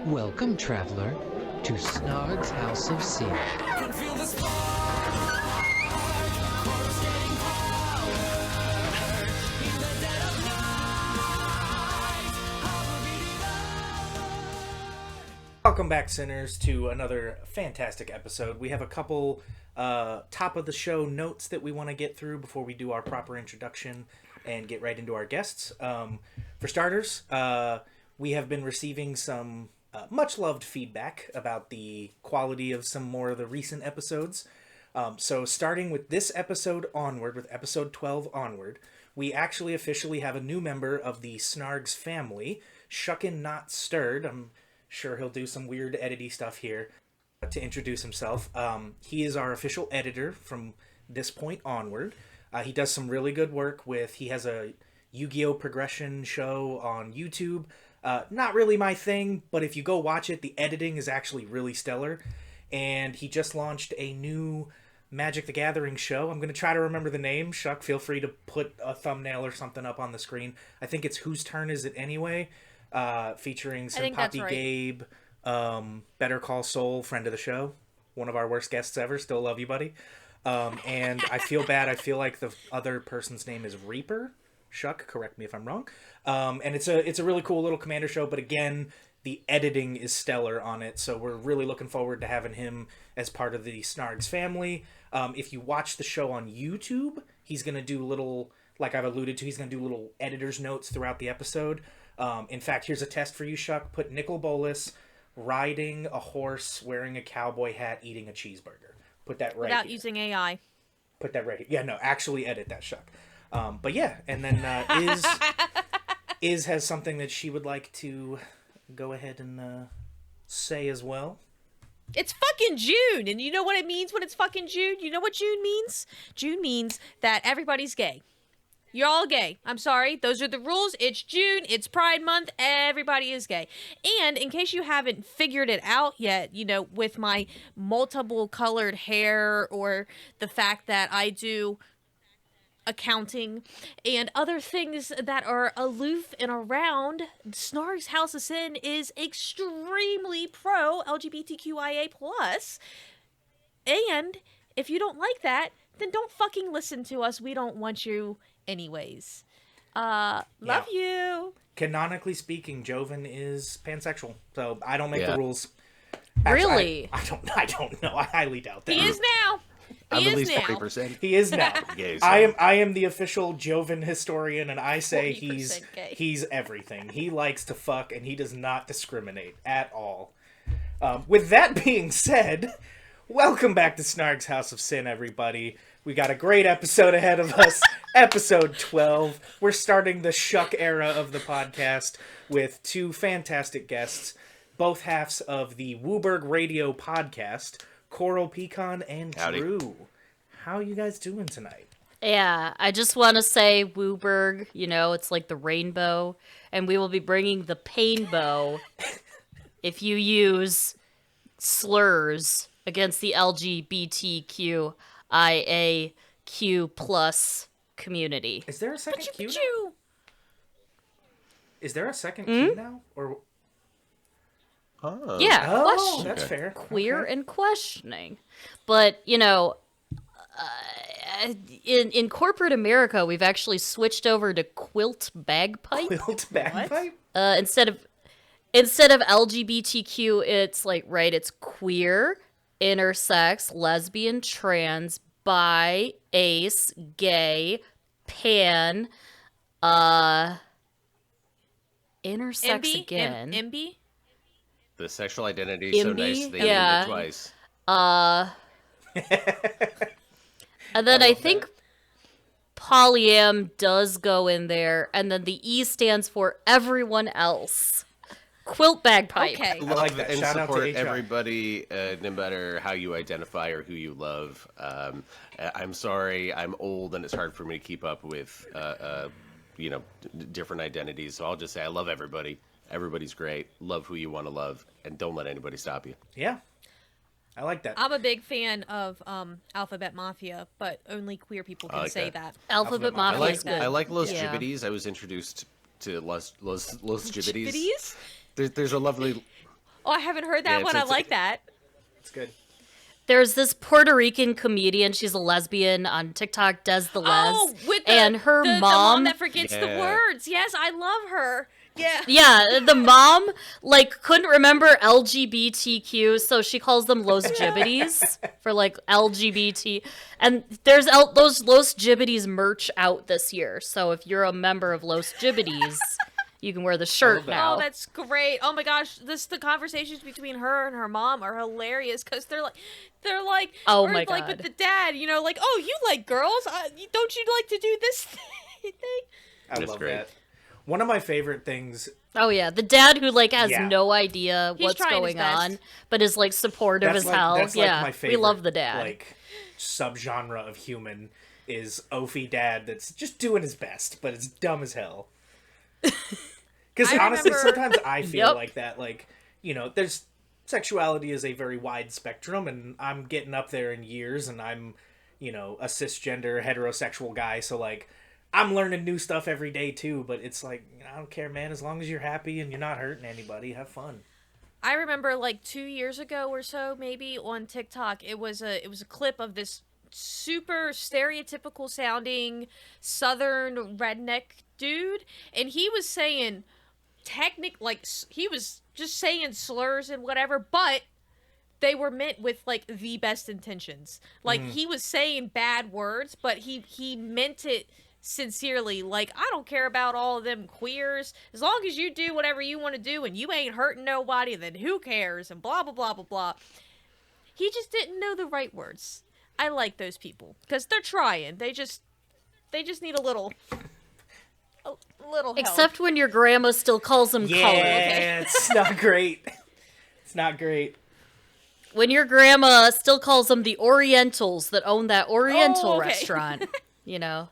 Welcome, traveler, to Snarg's House of Sin. Welcome back, sinners, to another fantastic episode. We have a couple top of the show notes that we want to get through before we do our proper introduction and get right into our guests. For starters, we have been receiving some much loved feedback about the quality of some more of the recent episodes. So starting with this episode onward, with episode 12 onward, we actually officially have a new member of the Snarg's family, Shucken Not Stirred. I'm sure he'll do some weird edity stuff here to introduce himself. He is our official editor from this point onward. He does some really good work he has a Yu-Gi-Oh! Progression show on YouTube. Not really my thing, but if you go watch it, the editing is actually really stellar. And he just launched a new Magic the Gathering show. I'm going to try to remember the name. Shuck, feel free to put a thumbnail or something up on the screen. I think it's Whose Turn Is It Anyway? Featuring some Poppy right. Gabe, Better Call Saul, friend of the show. One of our worst guests ever. Still love you, buddy. And I feel bad. I feel like the other person's name is Reaper. Shuck, correct me if I'm wrong. And it's a really cool little Commander show, but again, the editing is stellar on it, so we're really looking forward to having him as part of the Snarg's family. If you watch the show on YouTube, he's going to do little, like I've alluded to, he's going to do little editor's notes throughout the episode. In fact, here's a test for you, Shuck. Put Nicol Bolas riding a horse, wearing a cowboy hat, eating a cheeseburger. Put that right without here. Using AI. Put that right here. Yeah, no, actually edit that, Shuck. But yeah, and then Iz has something that she would like to go ahead and say as well. It's fucking June, and you know what it means when it's fucking June? You know what June means? June means that everybody's gay. You're all gay. I'm sorry. Those are the rules. It's June. It's Pride Month. Everybody is gay. And in case you haven't figured it out yet, you know, with my multiple colored hair or the fact that I do accounting and other things that are aloof and around, Snarg's House of Sin is extremely pro LGBTQIA+. And if you don't like that, then don't fucking listen to us. We don't want you anyways. Love you. Canonically speaking, Joven is pansexual, so I don't make the rules. Actually, really? I don't know. I highly doubt that. He is now. I'm at least 40%. He is now. Gay, so. I am the official Joven historian, and I say gay. he's everything. He likes to fuck, and he does not discriminate at all. With that being said, welcome back to Snarg's House of Sin, everybody. We got a great episode ahead of us. Episode 12. We're starting the Shuck era of the podcast with two fantastic guests, both halves of the WUBRG Radio podcast, Coralpeacan and Droko. How are you guys doing tonight? Yeah, I just want to say WUBRG, you know, it's like the rainbow, and we will be bringing the painbow if you use slurs against the LGBTQIAQ+ community. Is there a second Q now? Is there a second Q now? Or yeah, oh, that's fair. Queer and questioning. But, you know, in corporate America, we've actually switched over to quilt bagpipe. Quilt bagpipe? Instead of LGBTQ, it's like, right, it's queer, intersex, lesbian, trans, bi, ace, gay, pan, intersex MB? again. MB? The sexual identity is so nice they yeah. named it twice. And then I think polyam does go in there, and then the E stands for everyone else. Quilt bagpipe. Okay. I like that. And Shout out support to HR. everybody, no matter how you identify or who you love. I'm sorry, I'm old, and it's hard for me to keep up with, different identities. So I'll just say I love everybody. Everybody's great. Love who you want to love, and don't let anybody stop you. Yeah. I like that. I'm a big fan of Alphabet Mafia, but only queer people can say that. Alphabet Mafia is good. I like Los Yeah. Gibbities. I was introduced to Los Gibbities. Gibbities? There's a lovely... Oh, I haven't heard that Yeah, one. I like that. It's good. There's this Puerto Rican comedian. She's a lesbian on TikTok, Des the Les. Oh, with the, and her the mom that forgets the Yeah. words. Yes, I love her. Yeah. Yeah, the mom like couldn't remember LGBTQ, so she calls them Los Gibbities for like LGBT. And there's those Los Gibbities merch out this year. So if you're a member of Los Gibbities, you can wear the shirt now. Oh, that's great. Oh my gosh, the conversations between her and her mom are hilarious because they're like, Oh or my like God. with the dad, you know, like, oh, you like girls? Don't you like to do this thing? I That's love great. that. One of my favorite things. Oh yeah, the dad who like has Yeah. no idea He's what's trying his going best. on, but is like supportive as hell. That's Yeah, like my favorite. we love the dad. Like subgenre of human is Oafy dad that's just doing his best, but it's dumb as hell. Because I honestly, remember- sometimes I feel Yep. like that. Like, you know, there's sexuality is a very wide spectrum, and I'm getting up there in years, and I'm, you know, a cisgender heterosexual guy, so like. I'm learning new stuff every day too, but it's like, I don't care, man. As long as you're happy and you're not hurting anybody, have fun. I remember like 2 years ago or so, maybe on TikTok, it was a clip of this super stereotypical sounding Southern redneck dude, and he was saying he was just saying slurs and whatever, but they were meant with like the best intentions. Like he was saying bad words, but he meant it sincerely. Like, I don't care about all of them queers, as long as you do whatever you want to do and you ain't hurting nobody, then who cares, and blah blah blah blah blah. He just didn't know the right words. I like those people because they're trying. They just need a little help. Except when your grandma still calls them Yeah, color. it's not great. It's not great. When your grandma still calls them the Orientals that own that Oriental Oh, okay. restaurant, you know.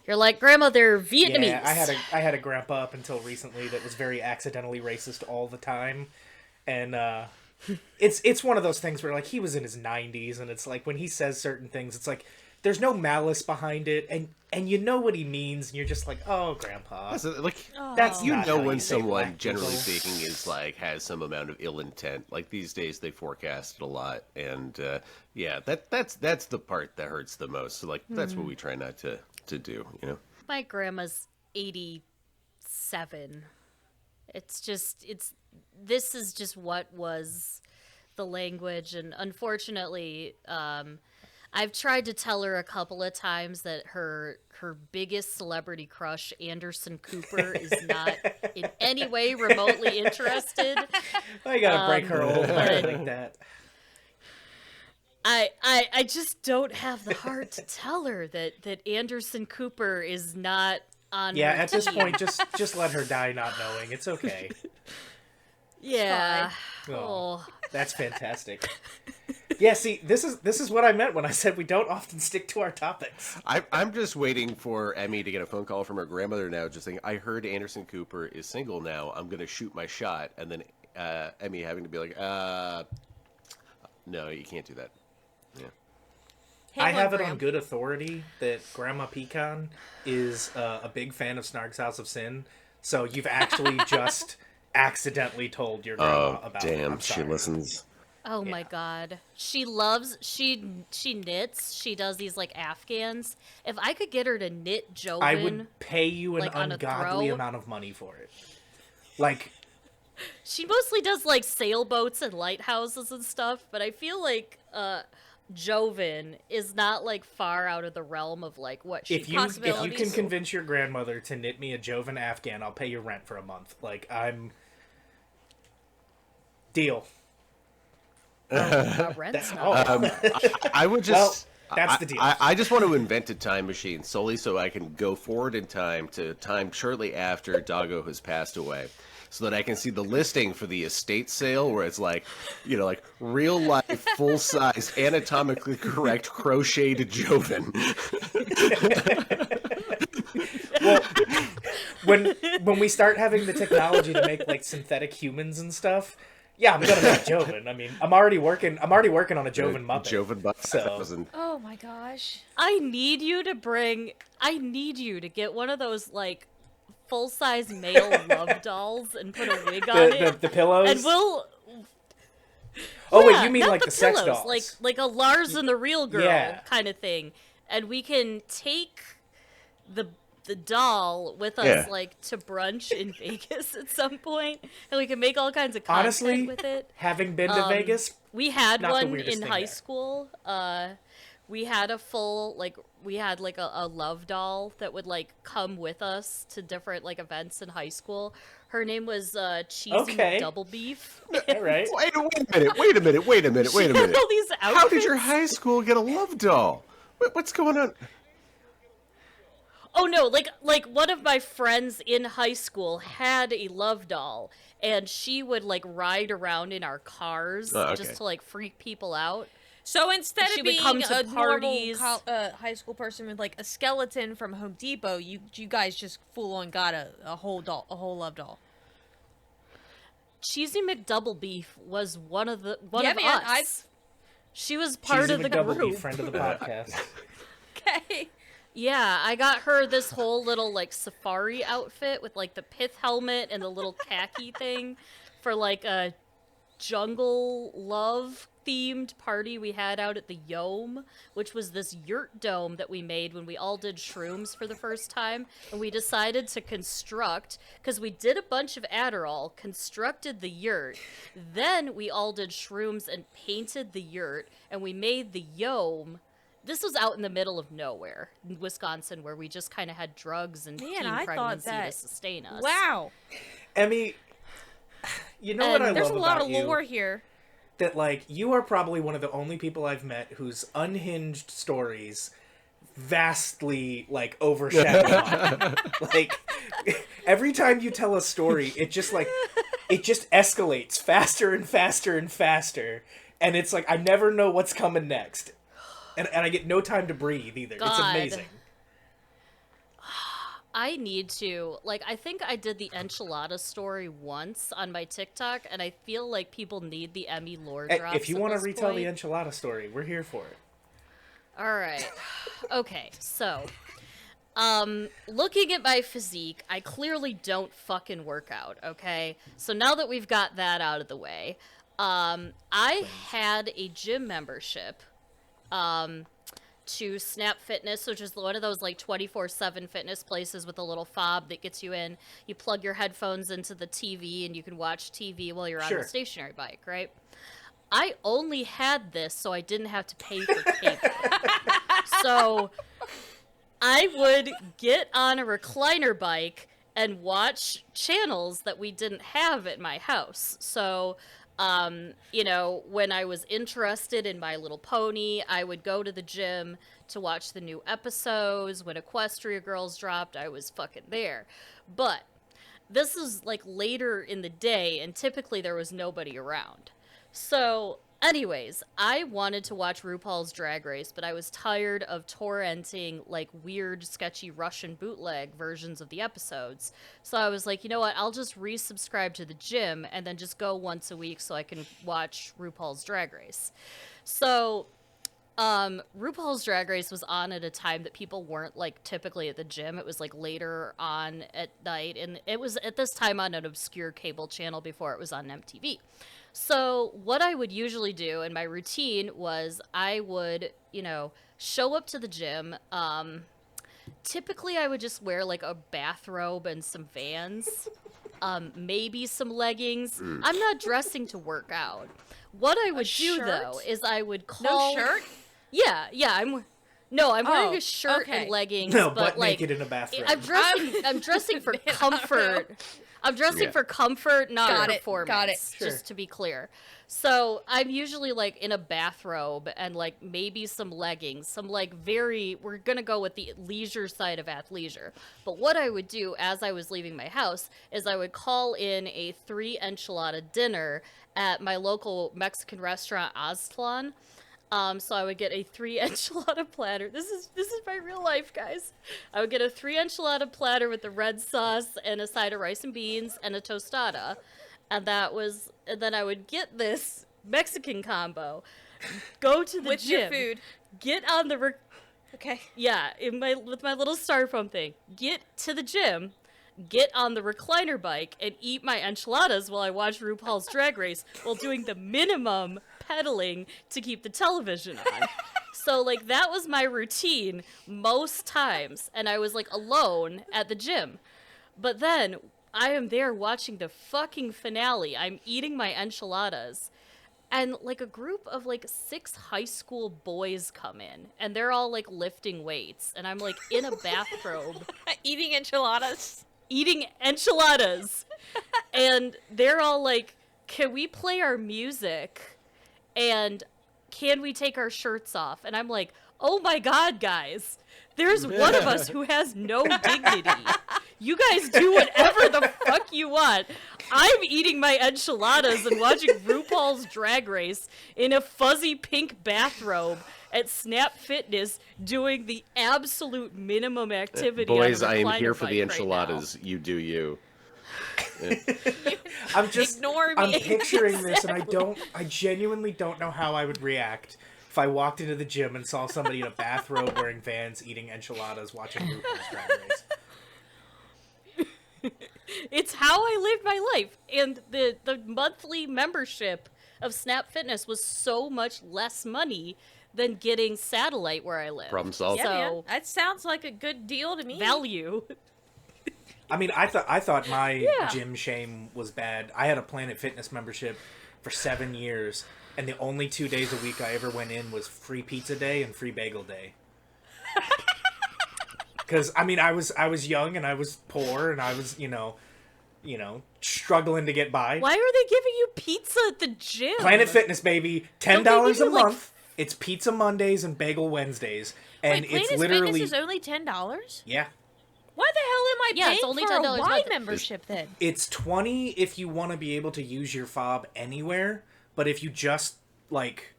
You're like, Grandma, they're Vietnamese. Yeah, I had a grandpa up until recently that was very accidentally racist all the time, and it's one of those things where like he was in his 90s, and it's like when he says certain things, it's like there's no malice behind it, and you know what he means, and you're just like, oh, grandpa, So, like, that's you not know how when you say someone, black generally people. speaking, is like has some amount of ill intent. Like these days, they forecast it a lot, and yeah, that's the part that hurts the most. So like that's what we try not to do. You know. My grandma's 87. This is just what was the language, and unfortunately, I've tried to tell her a couple of times that her biggest celebrity crush, Anderson Cooper, is not in any way remotely interested. I gotta break her old heart but- like that. I just don't have the heart to tell her that Anderson Cooper is not on Yeah, her at this team. point, just let her die not knowing. It's okay. Yeah. Oh, Oh. that's fantastic. Yeah, see, this is what I meant when I said we don't often stick to our topics. I'm just waiting for Emmy to get a phone call from her grandmother now, just saying, I heard Anderson Cooper is single now. I'm going to shoot my shot. And then Emmy having to be like, no, you can't do that. Yeah. Hang I have it Graham. on good authority that Grandma Pecan is a big fan of Snarg's House of Sin. So you've actually just accidentally told your grandma about it. I'm sorry. listens. Oh my god. She knits. She does these like Afghans. If I could get her to knit Joven, I would pay you an like, on a ungodly throw? amount of money for it. Like, she mostly does like sailboats and lighthouses and stuff, but I feel like Joven is not like far out of the realm of like what she if you can possibilities. convince your grandmother to knit me a Joven Afghan, I'll pay you rent for a month. Like, deal. rent's not. I would just. Well, that's the deal. I just want to invent a time machine solely so I can go forward in time to time shortly after Doggo has passed away, so that I can see the listing for the estate sale where it's like, you know, like real life, full size, anatomically correct crocheted Joven. Well, when we start having the technology to make like synthetic humans and stuff, yeah, I'm gonna make Joven. I mean, I'm already working on a Joven Muppet. Joven Muppet. So- Oh my gosh. I need you to get one of those like full-size male love dolls and put a wig on it. The pillows? And we'll... Oh, Yeah, wait, you mean not like the sex pillows, dolls? like a Lars and the Real Girl Yeah. kind of thing. And we can take the doll with us, Yeah. like, to brunch in Vegas at some point, and we can make all kinds of content Honestly, with it. having been to Vegas, We had Not the one weirdest in thing high there. school. We had a full, like, a love doll that would, like, come with us to different, like, events in high school. Her name was Cheesy Okay. Double Beef. all right. Wait a minute. She had all these outfits. How did your high school get a love doll? What's going on? Oh no, like one of my friends in high school had a love doll, and she would like ride around in our cars Oh, okay. just to like freak people out. So instead She of would being come to a parties. normal high school person with like a skeleton from Home Depot, you guys just full on got a whole doll, a whole love doll. Cheesy McDouble Beef was one of Yeah, us. man, She was part Cheesy of the McDouble, group. friend of the podcast. Okay. Yeah, I got her this whole little like safari outfit with like the pith helmet and the little khaki thing for like a jungle love themed party we had out at the Yome, which was this yurt dome that we made when we all did shrooms for the first time. And we decided to construct, because we did a bunch of Adderall, constructed the yurt. Then we all did shrooms and painted the yurt, and we made the Yome. This was out in the middle of nowhere in Wisconsin, where we just kind of had drugs and Man, teen I thought pregnancy that- to sustain us. Wow. Emmy, you know what I There's love a lot about of you? lore here. That, like, you are probably one of the only people I've met whose unhinged stories vastly, like, overshadow mine. Like, every time you tell a story, it just escalates faster and faster and faster. And it's like, I never know what's coming next. And I get no time to breathe, either. It's God. amazing. I need to, like, I think I did the enchilada story once on my TikTok, and I feel like people need the Emmy lore drops. If you want to retell the point. enchilada story, we're here for it. All right. Okay, so, looking at my physique, I clearly don't fucking work out, okay? So now that we've got that out of the way, I had a gym membership, to Snap Fitness, which is one of those like 24/7 fitness places with a little fob that gets you in. You plug your headphones into the TV and you can watch TV while you're on Sure. the stationary bike, right? I only had this so I didn't have to pay for cable. So I would get on a recliner bike and watch channels that we didn't have at my house. So you know, when I was interested in My Little Pony, I would go to the gym to watch the new episodes. When Equestria Girls dropped, I was fucking there. But this is like later in the day, and typically there was nobody around. So, anyways, I wanted to watch RuPaul's Drag Race, but I was tired of torrenting like weird, sketchy Russian bootleg versions of the episodes. So I was like, you know what? I'll just resubscribe to the gym and then just go once a week so I can watch RuPaul's Drag Race. So, RuPaul's Drag Race was on at a time that people weren't like typically at the gym. It was like later on at night, and it was at this time on an obscure cable channel before it was on MTV. So what I would usually do in my routine was I would, you know, show up to the gym. Typically I would just wear like a bathrobe and some Vans, maybe some leggings. I'm not dressing to work out. What I would do shirt? though is I would call. No shirt? Yeah, I'm wearing Oh, a shirt okay. and leggings, No, but butt like naked in a bathroom. I'm dressing for comfort. I'm dressing for comfort, not Got it, performance. got it. Just to be clear. So I'm usually like in a bathrobe and like maybe some leggings, some like we're gonna go with the leisure side of athleisure. But what I would do as I was leaving my house is I would call in a 3 enchilada dinner at my local Mexican restaurant, Aztlan. So I would get a 3 enchilada platter. This is my real life, guys. I would get a 3 enchilada platter with the red sauce and a side of rice and beans and a tostada. And then I would get this Mexican combo, go to the With gym, your food. get on the, Okay. with my little styrofoam thing, get to the gym, get on the recliner bike and eat my enchiladas while I watch RuPaul's Drag Race while doing the minimum pedaling to keep the television on. So, like, that was my routine most times, and I was, like, alone at the gym. But then, I am there watching the fucking finale. I'm eating my enchiladas, and, like, a group of, like, 6 high school boys come in, and they're all, like, lifting weights, and I'm, like, in a bathrobe. Eating enchiladas. Eating enchiladas. And they're all like, can we play our music? And can we take our shirts off? And I'm like, oh my god, guys. There's one of us who has no dignity. You guys do whatever the fuck you want. I'm eating my enchiladas and watching RuPaul's Drag Race in a fuzzy pink bathrobe at Snap Fitness doing the absolute minimum activity. Boys, on a I am recliner here for the bike right enchiladas. You do you. I'm just Ignore me. I'm picturing this, and I genuinely don't know how I would react if I walked into the gym and saw somebody in a bathrobe wearing Vans eating enchiladas watching RuPaul's Drag Race. It's how I live my life. And the monthly membership of Snap Fitness was so much less money than getting satellite where I live. Problem solved. Yeah, So- man. That sounds like a good deal to me. Value. I mean, I thought my Yeah. gym shame was bad. I had a Planet Fitness membership for 7 years, and the only 2 days a week I ever went in was free pizza day and free bagel day. Because I mean, I was young and I was poor and I was you know struggling to get by. Why are they giving you pizza at the gym? Planet Fitness, baby, $10 Don't they a give you, like, month. It's Pizza Mondays and Bagel Wednesdays, and Wait, it's Planet literally Fitness is only $10? yeah. Why the hell am I Yeah, paying it's only for $10 a a wide month. membership then? It's 20 if you want to be able to use your fob anywhere, but if you just like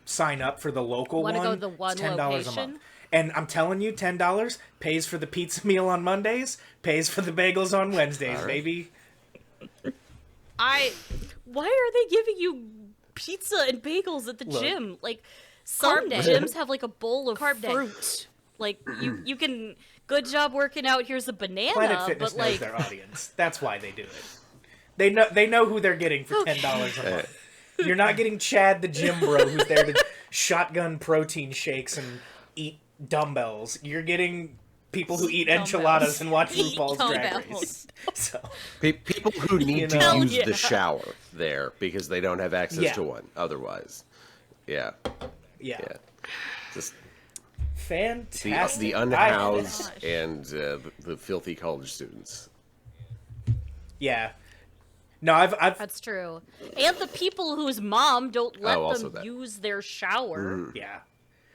sign up for the local Wanna one, go to the one it's $10 a location? month. And I'm telling you, $10 pays for the pizza meal on Mondays, pays for the bagels on Wednesdays, baby. I Why are they giving you pizza and bagels at the Look. gym? Like, some Carb day. gyms have, like, a bowl of Carb day. fruit. Like, you can... Good job working out. Here's a banana, Planet Fitness but, knows like... their audience. That's why they do it. They know who they're getting for $10 a month. You're not getting Chad the gym bro who's there to shotgun protein shakes and eat dumbbells. You're getting people who eat enchiladas and watch Eat RuPaul's Drag dumbbells. Race. So People who need You to know? use Yeah. the shower there because they don't have access Yeah. to one otherwise. Yeah. yeah, Yeah. Just fantastic. the unhoused and the filthy college students. Yeah. No, I've That's true. And the people whose mom don't let also them that. use their shower. yeah.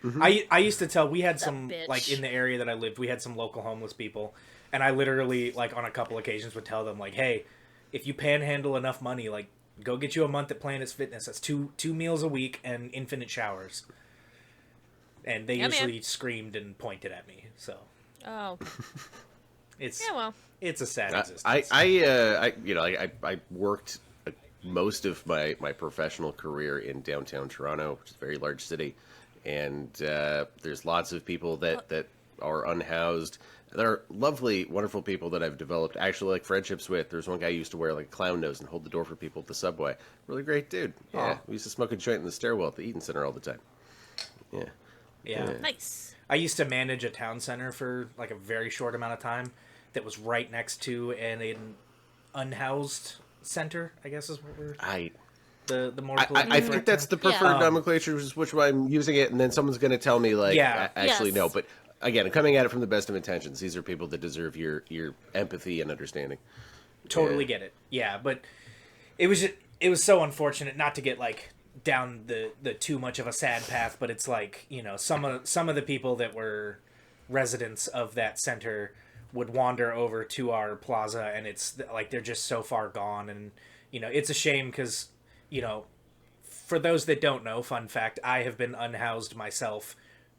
Mm-hmm. I used to tell we had some bitch. like in the area that I lived, we had some local homeless people, and I literally like on a couple occasions would tell them like, hey, if you panhandle enough money, like go get you a month at Planet Fitness. That's two meals a week and infinite showers. And they Yeah, man. usually screamed and pointed at me. So Oh. it's Yeah, well. it's a sad existence. I worked most of my professional career in downtown Toronto, which is a very large city, and there's lots of people that are unhoused. There are lovely, wonderful people that I've developed actually like friendships with. There's one guy who used to wear like a clown nose and hold the door for people at the subway. Really great dude. Yeah, Aw. we used to smoke a joint in the stairwell at the Eaton Center all the time. Yeah. yeah. Nice. I used to manage a town center for like a very short amount of time that was right next to an unhoused center, I guess is what we're the more I politically think correct that's term. the preferred Yeah. nomenclature, which way I'm using it, and then someone's going to tell me like, Yeah. actually Yes. no. But again, I'm coming at it from the best of intentions. These are people that deserve your empathy and understanding. Totally get it. Yeah, but it was so unfortunate not to get like down the too much of a sad path, but it's like, you know, some of the people that were residents of that center would wander over to our plaza, and it's like they're just so far gone, and you know, it's a shame because, you know, for those that don't know, fun fact, I have been unhoused myself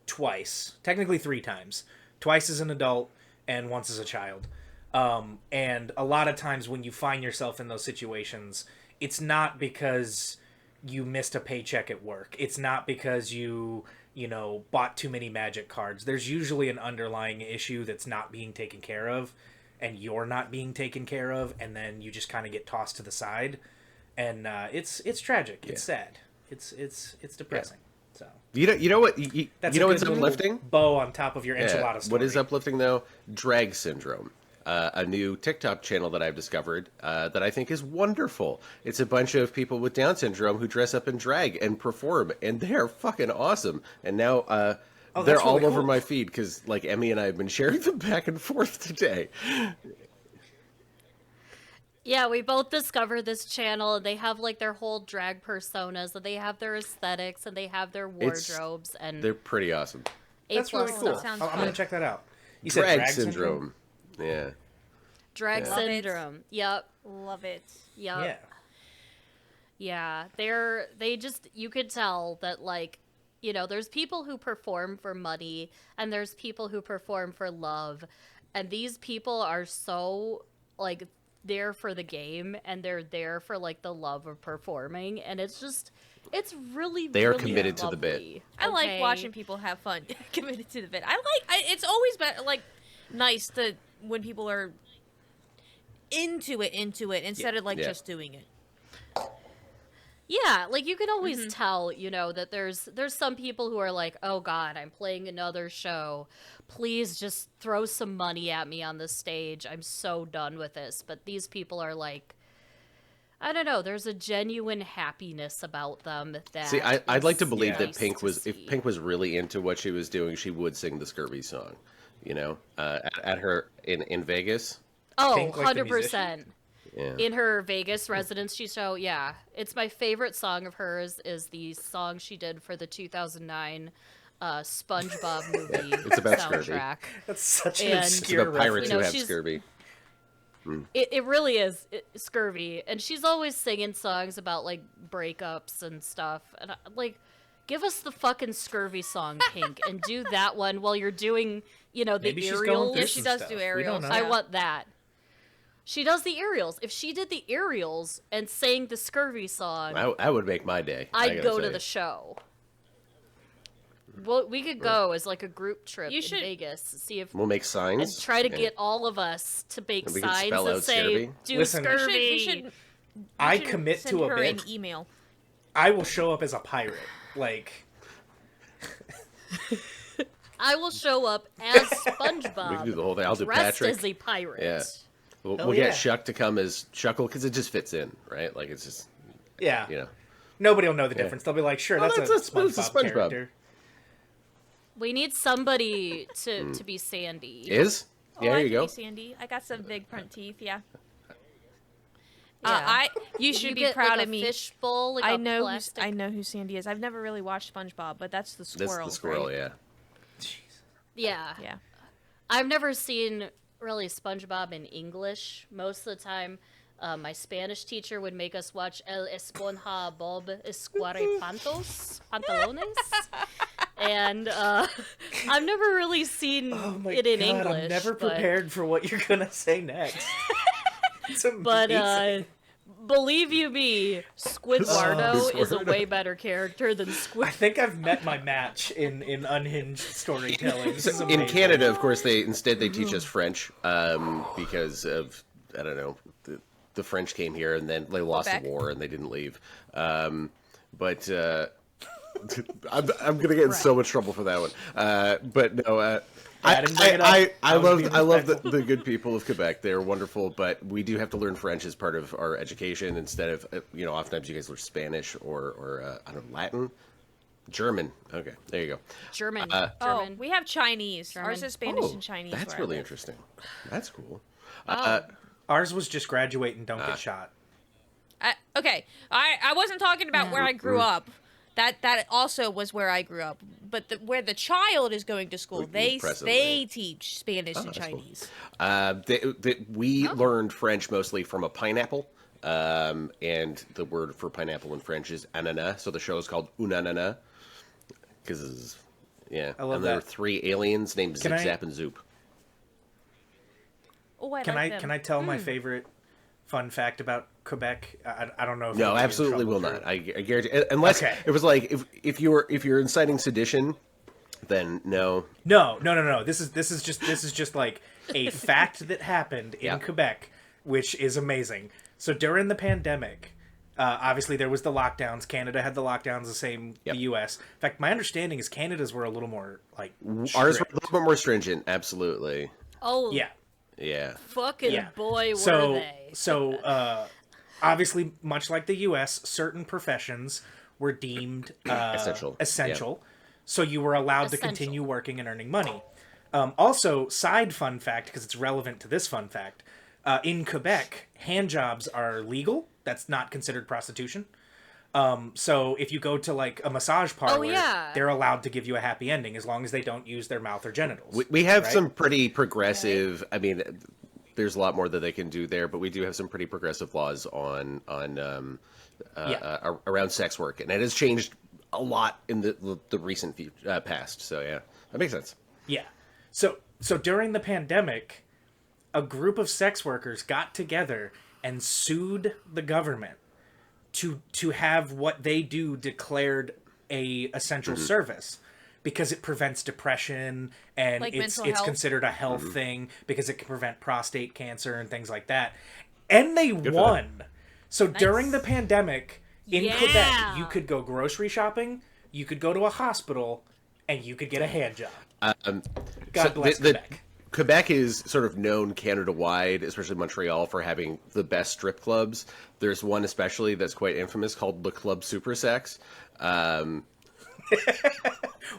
twice, technically 3 times, twice as an adult and once as a child. And a lot of times when you find yourself in those situations, it's not because you missed a paycheck at work. It's not because you bought too many magic cards. There's usually an underlying issue that's not being taken care of. and you're not being taken care of, and then you just kind of get tossed to the side, and it's tragic. It's sad. It's depressing. So You know what? You know what's uplifting? Bow on top of your enchilada story. What is uplifting though? Drag syndrome. A new TikTok channel that I've discovered that I think is wonderful. It's a bunch of people with Down syndrome who dress up in drag and perform, and they are fucking awesome. And now they're all over my feed because like Emmy and I have been sharing them back and forth today. Yeah, we both discovered this channel, and they have like their whole drag personas, and they have their aesthetics, and they have their wardrobes, and they're pretty awesome. That's really cool. Sounds I'm gonna check that out. You said Drag drag syndrome. Yeah. Drag Love syndrome. it. Yep. Love it. Yep. Yeah. Yeah. They just, you could tell that, like, you know, there's people who perform for money, and there's people who perform for love, and these people are so, like, there for the game, and they're there for like the love of performing, and it's really They are really committed to the bit. lovely. I like Okay? watching people have fun, committed to the bit. It's always been like nice to when people are into it instead of like just doing it. Yeah, like you can always tell, you know, that there's some people who are like, oh God, I'm playing another show. Please just throw some money at me on the stage. I'm so done with this. But these people are like, I don't know. There's a genuine happiness about them that. See, I'd like to believe that nice Pink to was, if see. Pink was really into what she was doing, she would sing the Scurvy song, you know, at her in Vegas. Oh, Pink, like the 100%. Yeah. In her Vegas residency show, yeah. It's my favorite song of hers is the song she did for the 2009 SpongeBob movie It's about scurvy. soundtrack. That's such an And- It's obscure about pirates You know, who have she's- scurvy. It really is scurvy. And she's always singing songs about, like, breakups and stuff. And, like, give us the fucking scurvy song, Pink, and do that one while you're doing, you know, the Maybe she's going aerials. through Yeah, she some does stuff. do We don't aerials. know. I want that. She does the aerials. If she did the aerials and sang the scurvy song, I would make my day. I I'd gotta go to say. the show. Well, we could go as like a group trip You in should- Vegas, see if We'll make and signs. try to Yeah. get all of us to make And we can signs spell that out say scurvy. "Do Listen, we scurvy." We should I should commit send to a her bit. an email. I will show up as a pirate. Like, I will show up as We SpongeBob. can do the whole thing. I'll do dressed Patrick. as a pirate. Yeah. We'll Hell get yeah. Shuck to come as Shuckle because it just fits in, right? Like it's just, yeah. you know. Nobody will know the difference. They'll be like, sure, Oh, that's that's a a SpongeBob SpongeBob. character. We need somebody to be Sandy. Is? Yeah, I there you can go. be Sandy. I got some big front teeth. Yeah. Yeah. You should You be get, proud like, of a me. Fishbowl, like I a know plastic. I know who Sandy is. I've never really watched SpongeBob, but that's the That's squirrel. the squirrel, right? yeah. Yeah. Yeah. I've never seen really SpongeBob in English. Most of the time, my Spanish teacher would make us watch El Esponja Bob Escuarepantos Pantalones. And I've never really seen Oh my it in God, English. I'm never but- prepared for what you're gonna say next. It's But amazing. believe you me, Squidwardo is a way better character than I Squid. think I've met my match in unhinged storytelling. This is In amazing. Canada, of course, they teach us French because of, I don't know, the French came here and then they lost Quebec. the war and they didn't leave. But I'm gonna get in so much trouble for that one. But no, I didn't bring it up. I I was love being the good people of Quebec. They're wonderful, but we do have to learn French as part of our education instead of oftentimes you guys learn Spanish or I don't know, Latin, German. Okay, there you go. German. Oh, German. we have Chinese. German. Ours is Spanish Oh, and Chinese. that's where I really live. interesting. That's cool. Ours was just graduate and don't get shot. Okay, I wasn't talking about where I grew up. That also was where I grew up. But where the child is going to school, they presently. teach Spanish and that's cool. Chinese. We learned French mostly from a pineapple, and the word for pineapple in French is ananas. So the show is called Unanana, because yeah, I love and there that. are 3 aliens named Zip, Can I- Zap, and Zoop. Oh, I Can like I them. can I tell my favorite fun fact about Quebec? I don't know if No, it'll be in absolutely trouble will for not. it. I guarantee. Unless Okay. it was like if you're inciting sedition, Then no. No. This is just like a fact that happened in Quebec, which is amazing. So during the pandemic, obviously there was the lockdowns. Canada had the lockdowns, the same the U.S. In fact, my understanding is Canada's were a little more like strict. Ours were a little bit more stringent. Absolutely. Oh, Yeah. fucking boy, were they. So obviously, much like the U.S., certain professions were deemed essential. Yeah. So you were allowed to continue working and earning money. Also, side fun fact, because it's relevant to this fun fact, in Quebec, hand jobs are legal. That's not considered prostitution. So if you go to like a massage parlor, they're allowed to give you a happy ending as long as they don't use their mouth or genitals. We have some pretty progressive. I mean, there's a lot more that they can do there, but we do have some pretty progressive laws on around sex work, and it has changed a lot in the recent past. So yeah, that makes sense. Yeah. So during the pandemic, a group of sex workers got together and sued the government to have what they do declared a essential service, because it prevents depression and Like it's mental health? considered a health thing because it can prevent prostate cancer and things like that. And they won. So during the pandemic in Quebec, you could go grocery shopping, you could go to a hospital, and you could get a hand job. God bless Quebec. Quebec is sort of known Canada-wide, especially Montreal, for having the best strip clubs. There's one especially that's quite infamous called Le Club Super Sex.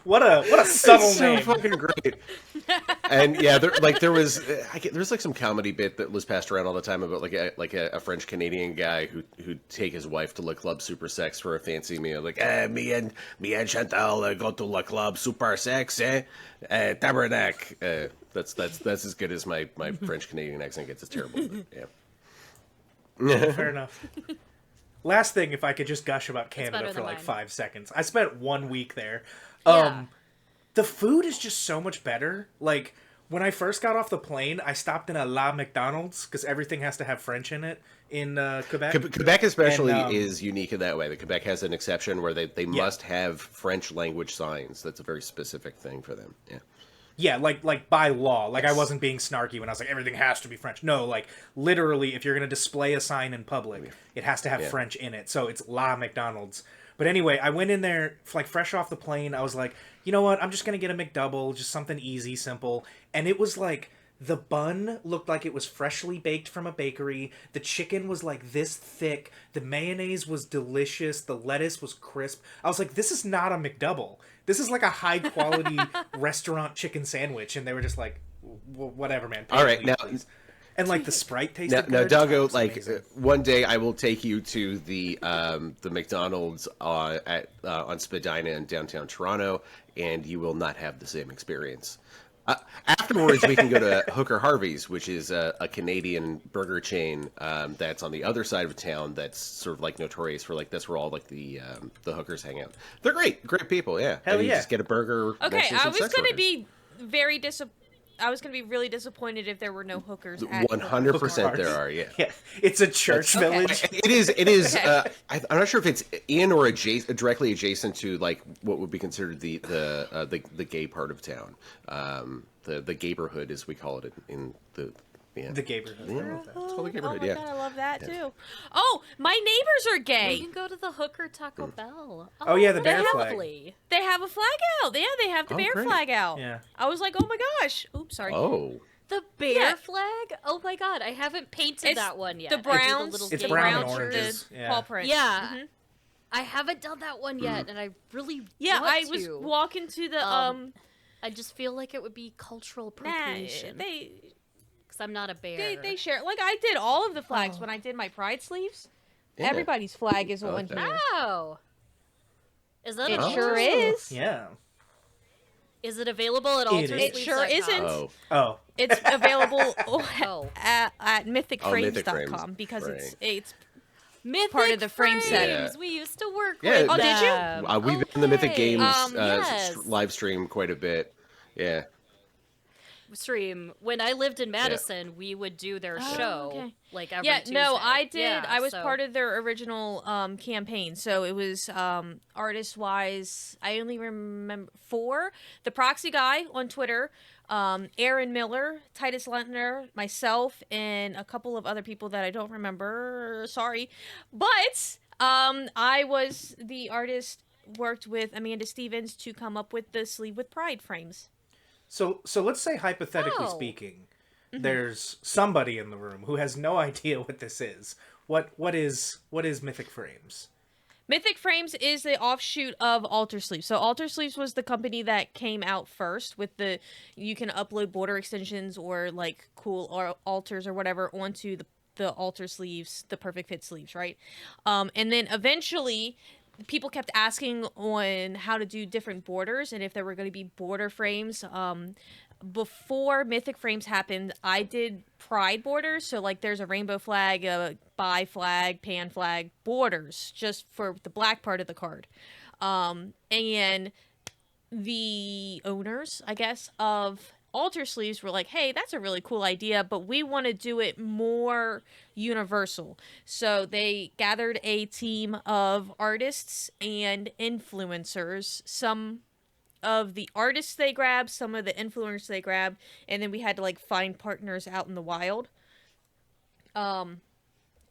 What a subtle It's so name. fucking great. And yeah, there's like some comedy bit that was passed around all the time about like a French Canadian guy who'd take his wife to Le Club Super Sex for a fancy meal. Like, me and Chantal go to Le Club Super Sex, tabernacle. That's as good as my French Canadian accent gets. It's terrible. But, yeah. Fair enough. Last thing, if I could just gush about Canada better for than like mine. 5 seconds. I spent 1 week there. Yeah. The food is just so much better. Like, when I first got off the plane, I stopped in a La McDonald's, because everything has to have French in it in Quebec. Quebec especially And, is unique in that way. That Quebec has an exception where they must have French language signs. That's a very specific thing for them. Yeah. Yeah, like by law. Like, I wasn't being snarky when I was like, everything has to be French. No, like, literally, if you're going to display a sign in public, it has to have French in it. So it's La McDonald's. But anyway, I went in there, like, fresh off the plane. I was like, you know what? I'm just going to get a McDouble, just something easy, simple. And it was like, the bun looked like it was freshly baked from a bakery. The chicken was like this thick. The mayonnaise was delicious. The lettuce was crisp. I was like, this is not a McDouble. This is like a high quality restaurant chicken sandwich. And they were just like, whatever, man. All right, please, now- please." And like the Sprite tasted Now, good. Doggo, It was like amazing. one day I will take you to the McDonald's on Spadina in downtown Toronto, and you will not have the same experience. Afterwards, we can go to Hooker Harvey's, which is a Canadian burger chain that's on the other side of town. That's sort of like notorious for like that's where all like the hookers hang out. They're great people. Yeah, Hell and you yeah. just get a burger. Okay, next to I some was sex gonna workers. be very I was gonna be really disappointed if there were no hookers. At 100% there are. Yeah. Yeah, it's a church Okay. village. It is. Okay. I'm not sure if it's in or directly adjacent to like what would be considered the gay part of town, the gayborhood as we call it in the The neighborhood. It's called the Oh gayborhood. my Yeah. god, I love that too. Oh, my neighbors are You gay. can go to the Hooker Taco Bell. Oh, yeah, the bear that's flag. lovely. They have a flag out. Yeah, they have the Oh, bear great. flag out. Yeah. I was like, oh my gosh. Oops, sorry. Oh. The bear Yeah. flag? Oh my god, I haven't painted It's that one yet. The I did browns. little It's the game brown and browns are oranges, the yeah. paw print. Yeah. Mhm. I haven't done that one yet, and I really Yeah, want I was to. walking to the I just feel like it would be cultural Nah, appropriation. they Because I'm not a bear. they share. Like, I did all of the flags when I did my pride sleeves. Yeah. Everybody's flag is on Okay. here. Oh. Is that It a sure is. Yeah. Is it available at It is. It sure isn't. Oh. It's available Oh. at mythicframes.com Frames. because Right. it's Mythic part of the frame set. Yeah. We used to work Yeah. with Oh, did you? them. We've been in the Mythic Okay. Games Yes. live stream quite a bit. Yeah. stream. When I lived in Madison, we would do their show okay. like every Yeah, Tuesday. no, I did. Yeah, I was so- part of their original campaign. So it was artist-wise, I only remember 4. The Proxy Guy on Twitter, Aaron Miller, Titus Lentner, myself, and a couple of other people that I don't remember. Sorry. But I was the artist, worked with Amanda Stevens to come up with the Sleeve with Pride frames. So let's say, hypothetically Oh. speaking, there's somebody in the room who has no idea what this is. What is Mythic Frames? Mythic Frames is the offshoot of Alter Sleeves. So Alter Sleeves was the company that came out first with you can upload border extensions or like cool or alters or whatever onto the Alter Sleeves, the Perfect Fit sleeves, right? And then eventually people kept asking on how to do different borders and if there were going to be border frames. Before Mythic Frames happened, I did Pride borders. So, like, there's a rainbow flag, a bi flag, pan flag borders just for the black part of the card. And the owners, I guess, of Alter Sleeves were like, hey, that's a really cool idea, but we want to do it more universal. So they gathered a team of artists and influencers, some of the artists they grabbed, some of the influencers they grabbed, and then we had to like find partners out in the wild.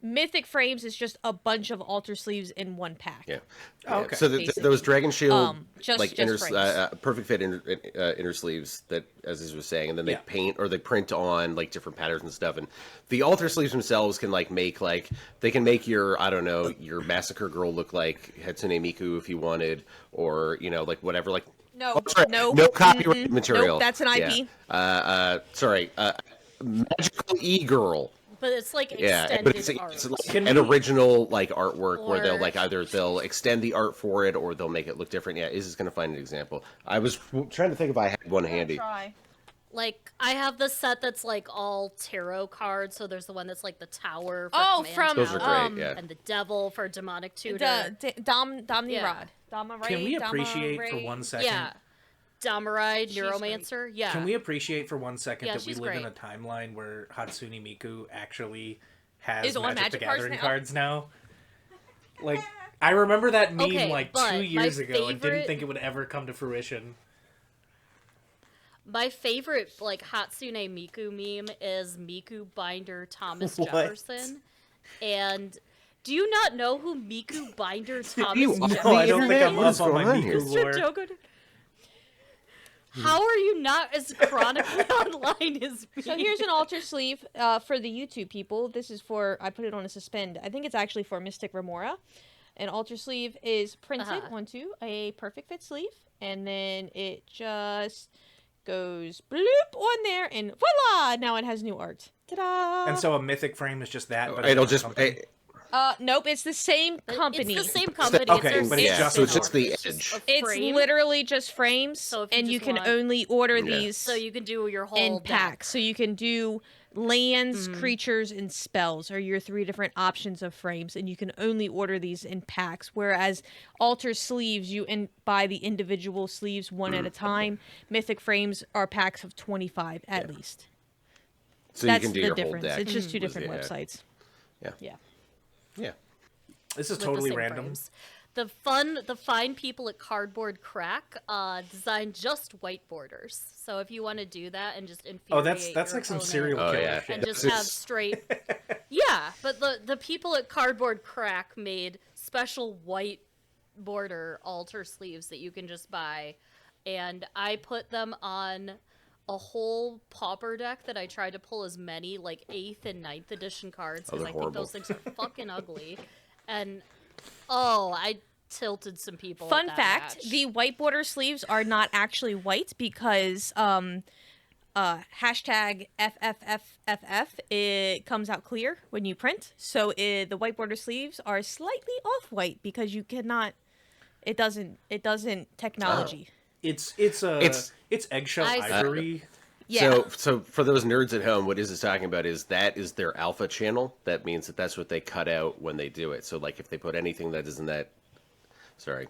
Mythic Frames is just a bunch of Alter Sleeves in one pack. Yeah. Oh, okay. So those Dragon Shield, just like frames. perfect fit inner sleeves that, as he was saying, and then they paint or they print on like different patterns and stuff. And the Alter Sleeves themselves can like make they can make your, I don't know, your Massacre Girl look like Hatsune Miku if you wanted, or like whatever, like. No, Oh, sorry. no, No copyright material. Nope, that's an IP. Yeah. Sorry. Magical E-Girl. But it's like Yeah, extended but it's art. like an original like artwork where they'll Or- like either they'll extend the art for it or they'll make it look different. Yeah, Izzy's gonna find an example. I was trying to think if I had one handy. Try. Like, I have the set that's like all tarot cards. So there's the one that's like the Tower. For Oh, Command from, Those are Tower, great. Yeah. And the Devil for Demonic Tutor. Domni Yeah. Rod. Can we appreciate for 1 second? Yeah. Damaride, She's Neuromancer. Yeah. Can we appreciate for 1 second Yeah, that we she's live in a great. timeline where Hatsune Miku actually has Is on Magic the Magic cards Gathering now? cards now? Like, I remember that meme Okay, like but 2 my years ago and didn't favorite- think it would ever come to fruition. My favorite, like, Hatsune Miku meme is Miku Binder Thomas What? Jefferson. And do you not know who Miku Binder Thomas you Jefferson No, I don't think internet? I'm What is up on my going on here? Miku lore. Dogodude- How are you not as chronically online as me? So here's an altar sleeve for the YouTube people. This is for, I put it on a suspend. I think it's actually for Mystic Remora. An altar sleeve is printed onto a perfect fit sleeve. And then it just goes bloop on there and voila! Now it has new art. Ta-da! And so a Mythic Frame is just that, but It'll it's just. a company? Nope, it's the same company. It's the same company. Okay, it's but their it's just- so it's just the it's just edge. a It's frame. literally just frames, So if you and you just can want- only order Yeah. these So you can do your whole in deck. packs. So you can do lands, Mm-hmm. creatures, and spells are your 3 different options of frames, and you can only order these in packs. Whereas altar sleeves, you buy the individual sleeves one at a time. Mythic frames are packs of 25 at least. So That's you can do the your difference. whole deck. It's just 2 different Yeah. websites. Yeah. Yeah. Yeah. This is with the totally same random. frames. The fine people at Cardboard Crack designed just white borders. So if you want to do that and just infuriate Oh, that's your like some opponent serial Oh, killer yeah. shit. and just It's- have straight. Yeah, but the people at Cardboard Crack made special white border altar sleeves that you can just buy, and I put them on a whole pauper deck that I tried to pull as many like 8th and 9th edition cards because they're I think horrible. those things are fucking ugly. And I tilted some people. Fun at that fact, match. the white border sleeves are not actually white because hashtag FFFFF, it comes out clear when you print. So the white border sleeves are slightly off white because you cannot, it doesn't technology. It's eggshell I see. ivory. Yeah. So for those nerds at home, what Iz is talking about is their alpha channel. That means that's what they cut out when they do it. So like if they put anything that isn't that, sorry,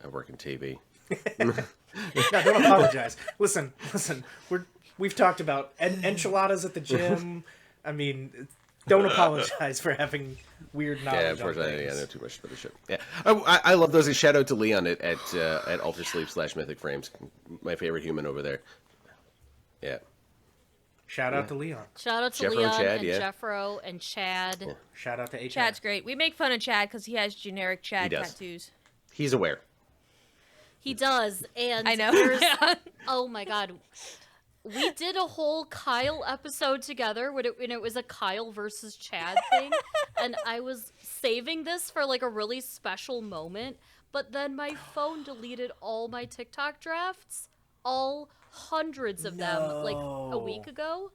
I work in TV. No, don't apologize. Listen. We've talked about enchiladas at the gym. I mean, don't apologize for having weird knowledge. Yeah, unfortunately, I know too much about this shit. Yeah, I love those. Shout out to Leon at Alter Sleep / Mythic Frames, my favorite human over there. Yeah. Shout out to Leon. Shout out to Jeffro and Leon Chad, and yeah. Jeffro and Chad. Yeah. Shout out to HR. Chad's great. We make fun of Chad because he has generic Chad He does. tattoos. He's aware. He does, and I know. there's- oh my god, we did a whole Kyle episode together when it was a Kyle versus Chad thing, and I was saving this for like a really special moment, but then my phone deleted all my TikTok drafts, all hundreds of them, like a week ago,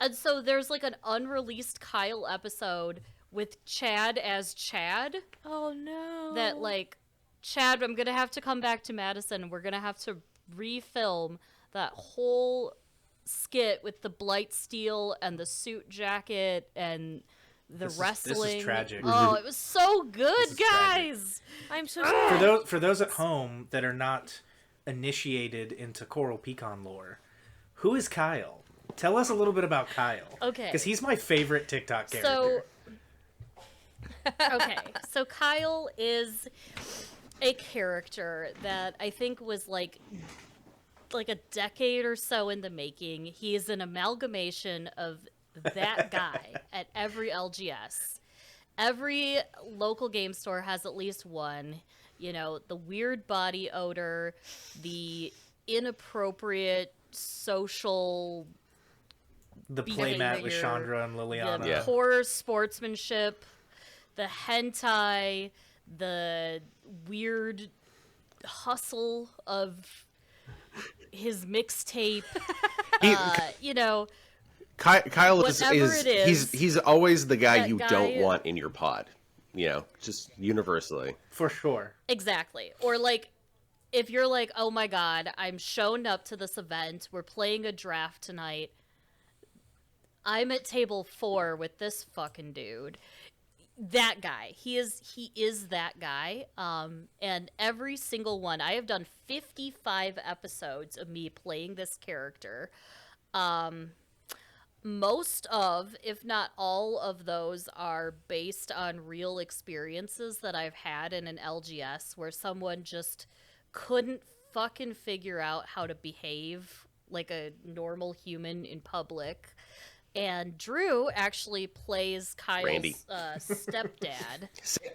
and so there's like an unreleased Kyle episode with Chad as Chad. Oh no. That like, Chad, I'm gonna have to come back to Madison and we're gonna have to refilm that whole skit with the blight steel and the suit jacket and the wrestling. This is tragic. Oh, it was so good, is guys. I'm so sorry. For those at home that are not initiated into Coralpeacan lore, who is Kyle? Tell us a little bit about Kyle. Okay. Because he's my favorite TikTok character. So, okay, so Kyle is a character that I think was like a decade or so in the making. He is an amalgamation of that guy at every LGS. Every local game store has at least one. You know, the weird body odor, the inappropriate social the playmat with behavior, Chandra and Liliana. the Yeah. poor sportsmanship, the hentai, the weird hustle of his mixtape. You know, Kyle is Whatever it is, he's always the guy that you guy- don't want in your pod. You know, just universally. For sure. exactly. Or like, if you're like, oh my god, I'm showing up to this event, we're playing a draft tonight, I'm at table 4 with this fucking dude. That guy. He is that guy. And every single one, I have done 55 episodes of me playing this character. Most of, if not all of those, are based on real experiences that I've had in an LGS where someone just couldn't fucking figure out how to behave like a normal human in public. And Drew actually plays Kyle's Randy. Stepdad.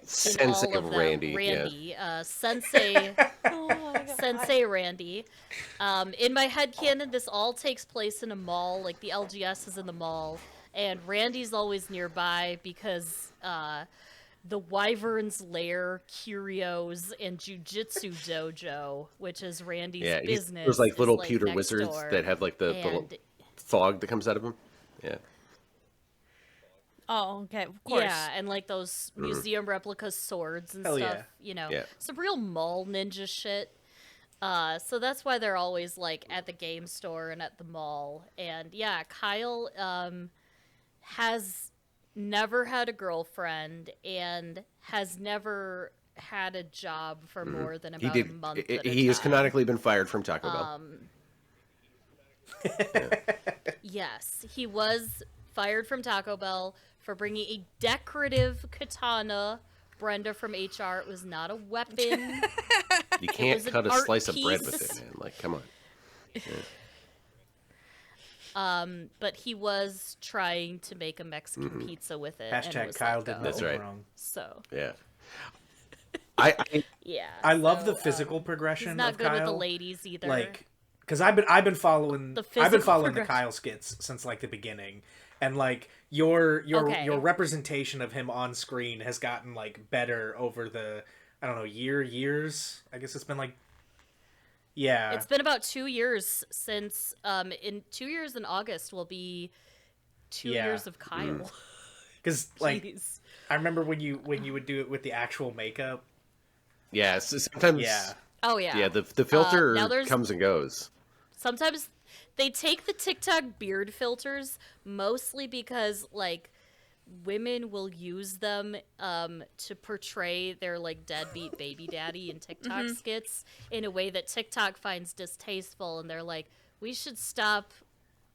Sensei all of them. Randy. Randy, Sensei, Sensei Randy. In my headcanon, this all takes place in a mall. Like, the LGS is in the mall, and Randy's always nearby because the Wyvern's Lair, Curios, and Jujitsu Dojo, which is Randy's Yeah, business. there's like is, little like, pewter next wizards door. that have like the little And- fog that comes out of them. Yeah. Oh, okay. Of course. Yeah, and like those museum replica swords and Hell stuff, yeah. you know, Yeah. some real mall ninja shit. So that's why they're always like at the game store and at the mall. And yeah, Kyle has never had a girlfriend and has never had a job for more than He about did. a month at a He has time. canonically been fired from Taco Bell. Yes, he was fired from Taco Bell for bringing a decorative katana. Brenda from HR, it was not a weapon. You can't was an cut a art slice of bread with piece. it, man. Like, come on. But he was trying to make a Mexican pizza with it. and Hashtag was Kyle let did go. That's nothing right. wrong. So Yeah. yeah, I love the so, physical progression He's not of good Kyle. with the ladies either. Like, because I've been following The I've been physical following the progression. Kyle skits since like the beginning, and like your Okay. representation of him on screen has gotten like better over the I don't know years. I guess it's been like yeah. it's been about 2 years since. In 2 years in August will be 2 Yeah. years of Kyle. Because like Jeez. I remember when you would do it with the actual makeup. Yeah. So sometimes. Yeah. Oh yeah. Yeah. The filter now there's- comes and goes. Sometimes they take the TikTok beard filters mostly because like women will use them to portray their like deadbeat baby daddy in TikTok skits in a way that TikTok finds distasteful, and they're like, we should stop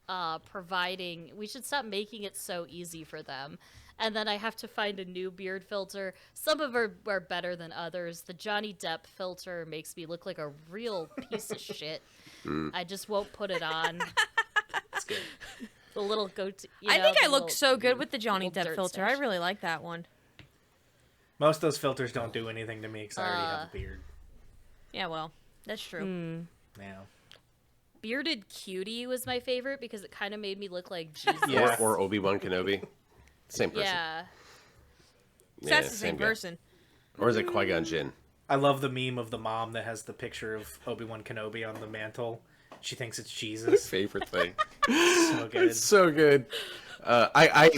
we should stop making it so easy for them. And then I have to find a new beard filter. Some of them are better than others. The Johnny Depp filter makes me look like a real piece of shit. I just won't put it on. It's good. The little goatee. I think I look so good with the Johnny Depp filter. I really like that one. Most of those filters don't do anything to me because I already have a beard. Yeah, well, that's true. Yeah. Bearded Cutie was my favorite because it kind of made me look like Jesus. Yeah. Or Obi-Wan Kenobi. Same person. Yeah. So that's the same guy. person. Or is it Qui-Gon Jinn? I love the meme of the mom that has the picture of Obi-Wan Kenobi on the mantle. She thinks it's Jesus. Favorite thing. So good. It's so good. I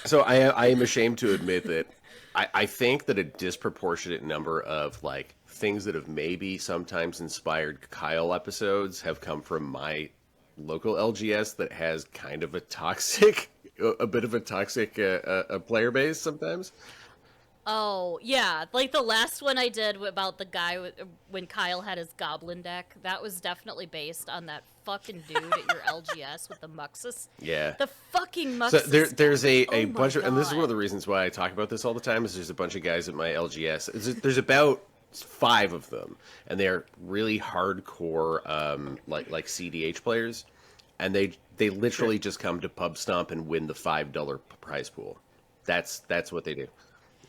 am ashamed to admit that I think that a disproportionate number of like things that have maybe sometimes inspired Kyle episodes have come from my local LGS that has kind of a bit of a toxic player base sometimes. Oh, yeah. Like the last one I did about the guy when Kyle had his goblin deck, that was definitely based on that fucking dude at your LGS with the Muxus. Yeah. The fucking Muxus. So there's a Oh my bunch of, and this is God. one of the reasons why I talk about this all the time, is there's a bunch of guys at my LGS. There's about 5 of them, and they're really hardcore, like CDH players, and they literally just come to Pub Stomp and win the $5 prize pool. That's what they do.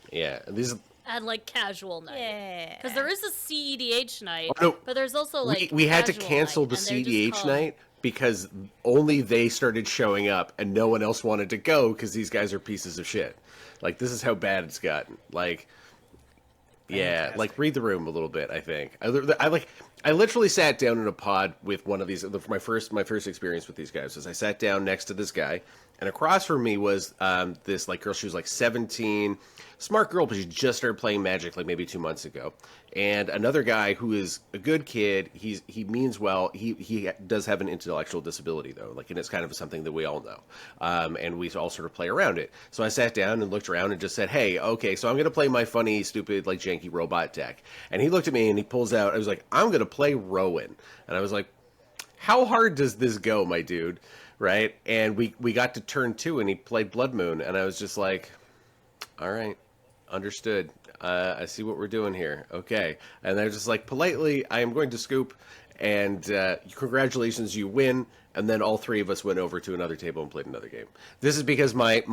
Yeah, and these. And like casual night. Yeah. Because there is a CEDH night, Oh, no. but there's also like we had to casual cancel night, the and they're just CDH called- night because only they started showing up and no one else wanted to go because these guys are pieces of shit. Like, this is how bad it's gotten. Like, yeah, Fantastic. like read the room a little bit. I think I literally sat down in a pod with one of these. My first experience with these guys was I sat down next to this guy, and across from me was this like girl. She was like 17, smart girl, but she just started playing Magic like maybe 2 months ago. And another guy who is a good kid. He means well. He does have an intellectual disability though, like, and it's kind of something that we all know. And we all sort of play around it. So I sat down and looked around and just said, "Hey, okay, so I'm gonna play my funny, stupid, like janky robot deck." And he looked at me and he pulls out. I was like, "I'm gonna play Rowan," and I was like, "How hard does this go, my dude?" Right? And we got to turn 2 and he played Blood Moon, and I was just like, "All right, understood. I see what we're doing here. Okay." And they're just like, politely, "I am going to scoop, and congratulations, you win." And then all 3 of us went over to another table and played another game. This is because my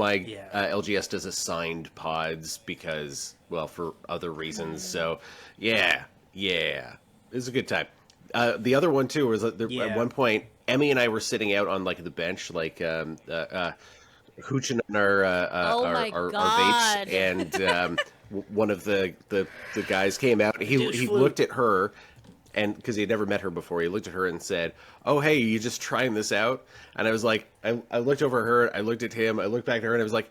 LGS does assigned pods because, well, for other reasons. So, yeah, it was a good time. The other one too was at one point, Emmy and I were sitting out on like the bench, like hooching on our vapes, and one of the guys came out. He looked at her, and because he had never met her before, he looked at her and said, "Oh, hey, you just trying this out?" And I was like, I looked over at her, I looked at him, I looked back at her, and I was like,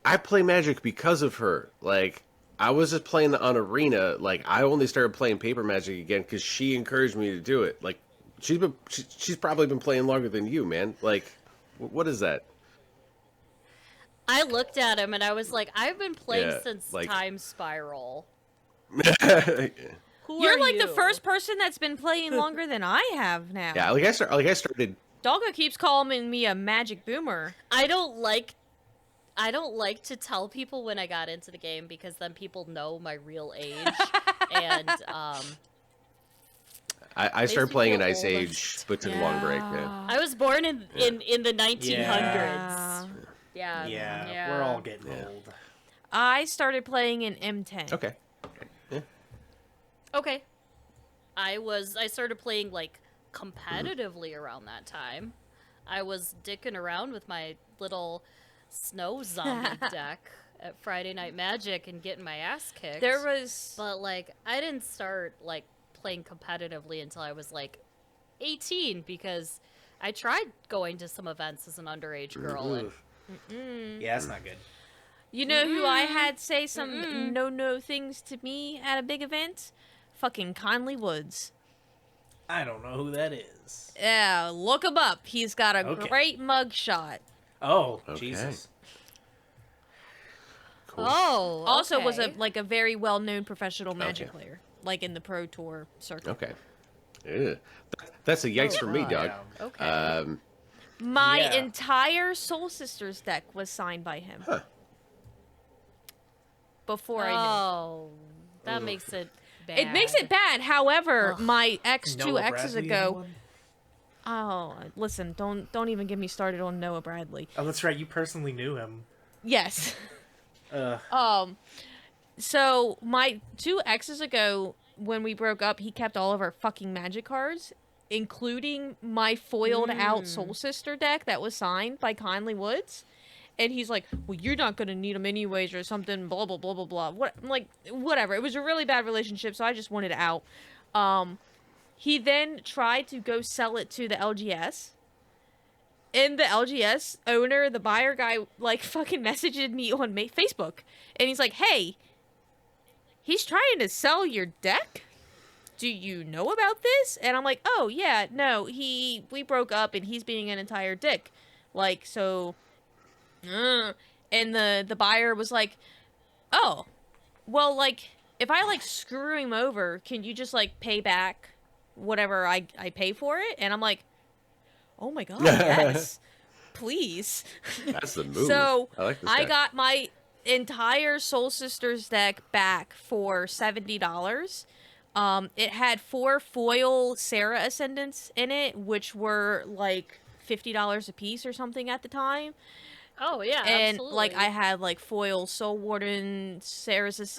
I play Magic because of her. Like, I was just playing on Arena. Like, I only started playing Paper Magic again because she encouraged me to do it. Like, she's probably been playing longer than you, man. Like, what is that? I looked at him and I was like, I've been playing since like- Time Spiral. Who You're are like the you? first person that's been playing longer than I have now. Yeah, I started. Doggo keeps calling me a magic boomer. I don't like to tell people when I got into the game because then people know my real age. And I started me playing in feel Ice old. Age, but took a long break. Yeah. I was born in the 1900s. Yeah. Yeah, we're all getting old. I started playing in M10. Okay. Okay. I started playing like competitively around that time. I was dicking around with my little snow zombie deck at Friday Night Magic and getting my ass kicked. There was But like I didn't start like playing competitively until I was like 18 because I tried going to some events as an underage girl and Yeah, that's not good. You know who I had say some no things to me at a big event? Fucking Conley Woods. I don't know who that is. Yeah, look him up. He's got a Okay. great mugshot. Oh, Okay. Jesus. Cool. Oh, Also was okay. a very well-known professional Magic Okay. player, like in the Pro Tour circuit. Okay. Yeah. That's a yikes for me, dog. Yeah. Okay. My Yeah. entire Soul Sisters deck was signed by him. Huh. Before I knew. Oh, that Ugh. makes it bad. It makes it bad. However, Ugh. my ex two Noah exes Bradley, ago. anyone? Oh, listen! Don't even get me started on Noah Bradley. Oh, that's right. You personally knew him. Yes. Uh, So my 2 exes ago, when we broke up, he kept all of our fucking magic cards, including my foiled out Soul Sister deck that was signed by Conley Woods. And he's like, well, you're not going to need them anyways or something, blah, blah, blah, blah, blah. What? I'm like, whatever. It was a really bad relationship, so I just wanted it out. He then tried to go sell it to the LGS. And the LGS owner, the buyer guy, like, fucking messaged me on Facebook. And he's like, hey, he's trying to sell your deck? Do you know about this? And I'm like, oh, yeah, no, we broke up and he's being an entire dick. Like, so... And the buyer was like, oh, well, like, if I, like, screw him over, can you just, like, pay back whatever I pay for it? And I'm like, oh my god, yes, please. That's the move. So I like this I guy. got my entire Soul Sisters deck back for $70. It had 4 foil Sarah Ascendants in it, which were, like, $50 a piece or something at the time. Oh yeah, And absolutely. like I had like foil Soul Warden, Sarah's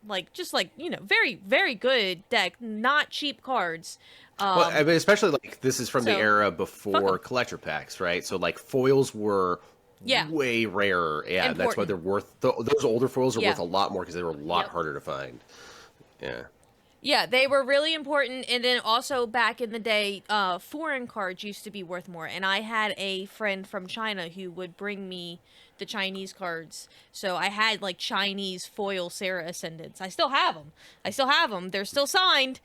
like just like, you know, very, very good deck, not cheap cards. Well, I mean, especially like this is from the so, era fuck before 'em. collector packs, right? So like foils were Yeah. way rarer. Yeah, and that's why Important. they're worth. Those older foils are Yeah. worth a lot more because they were a lot Yep. harder to find. Yeah. Yeah, they were really important. And then also back in the day, foreign cards used to be worth more. And I had a friend from China who would bring me the Chinese cards. So I had like Chinese foil Sarah Ascendants. I still have them. They're still signed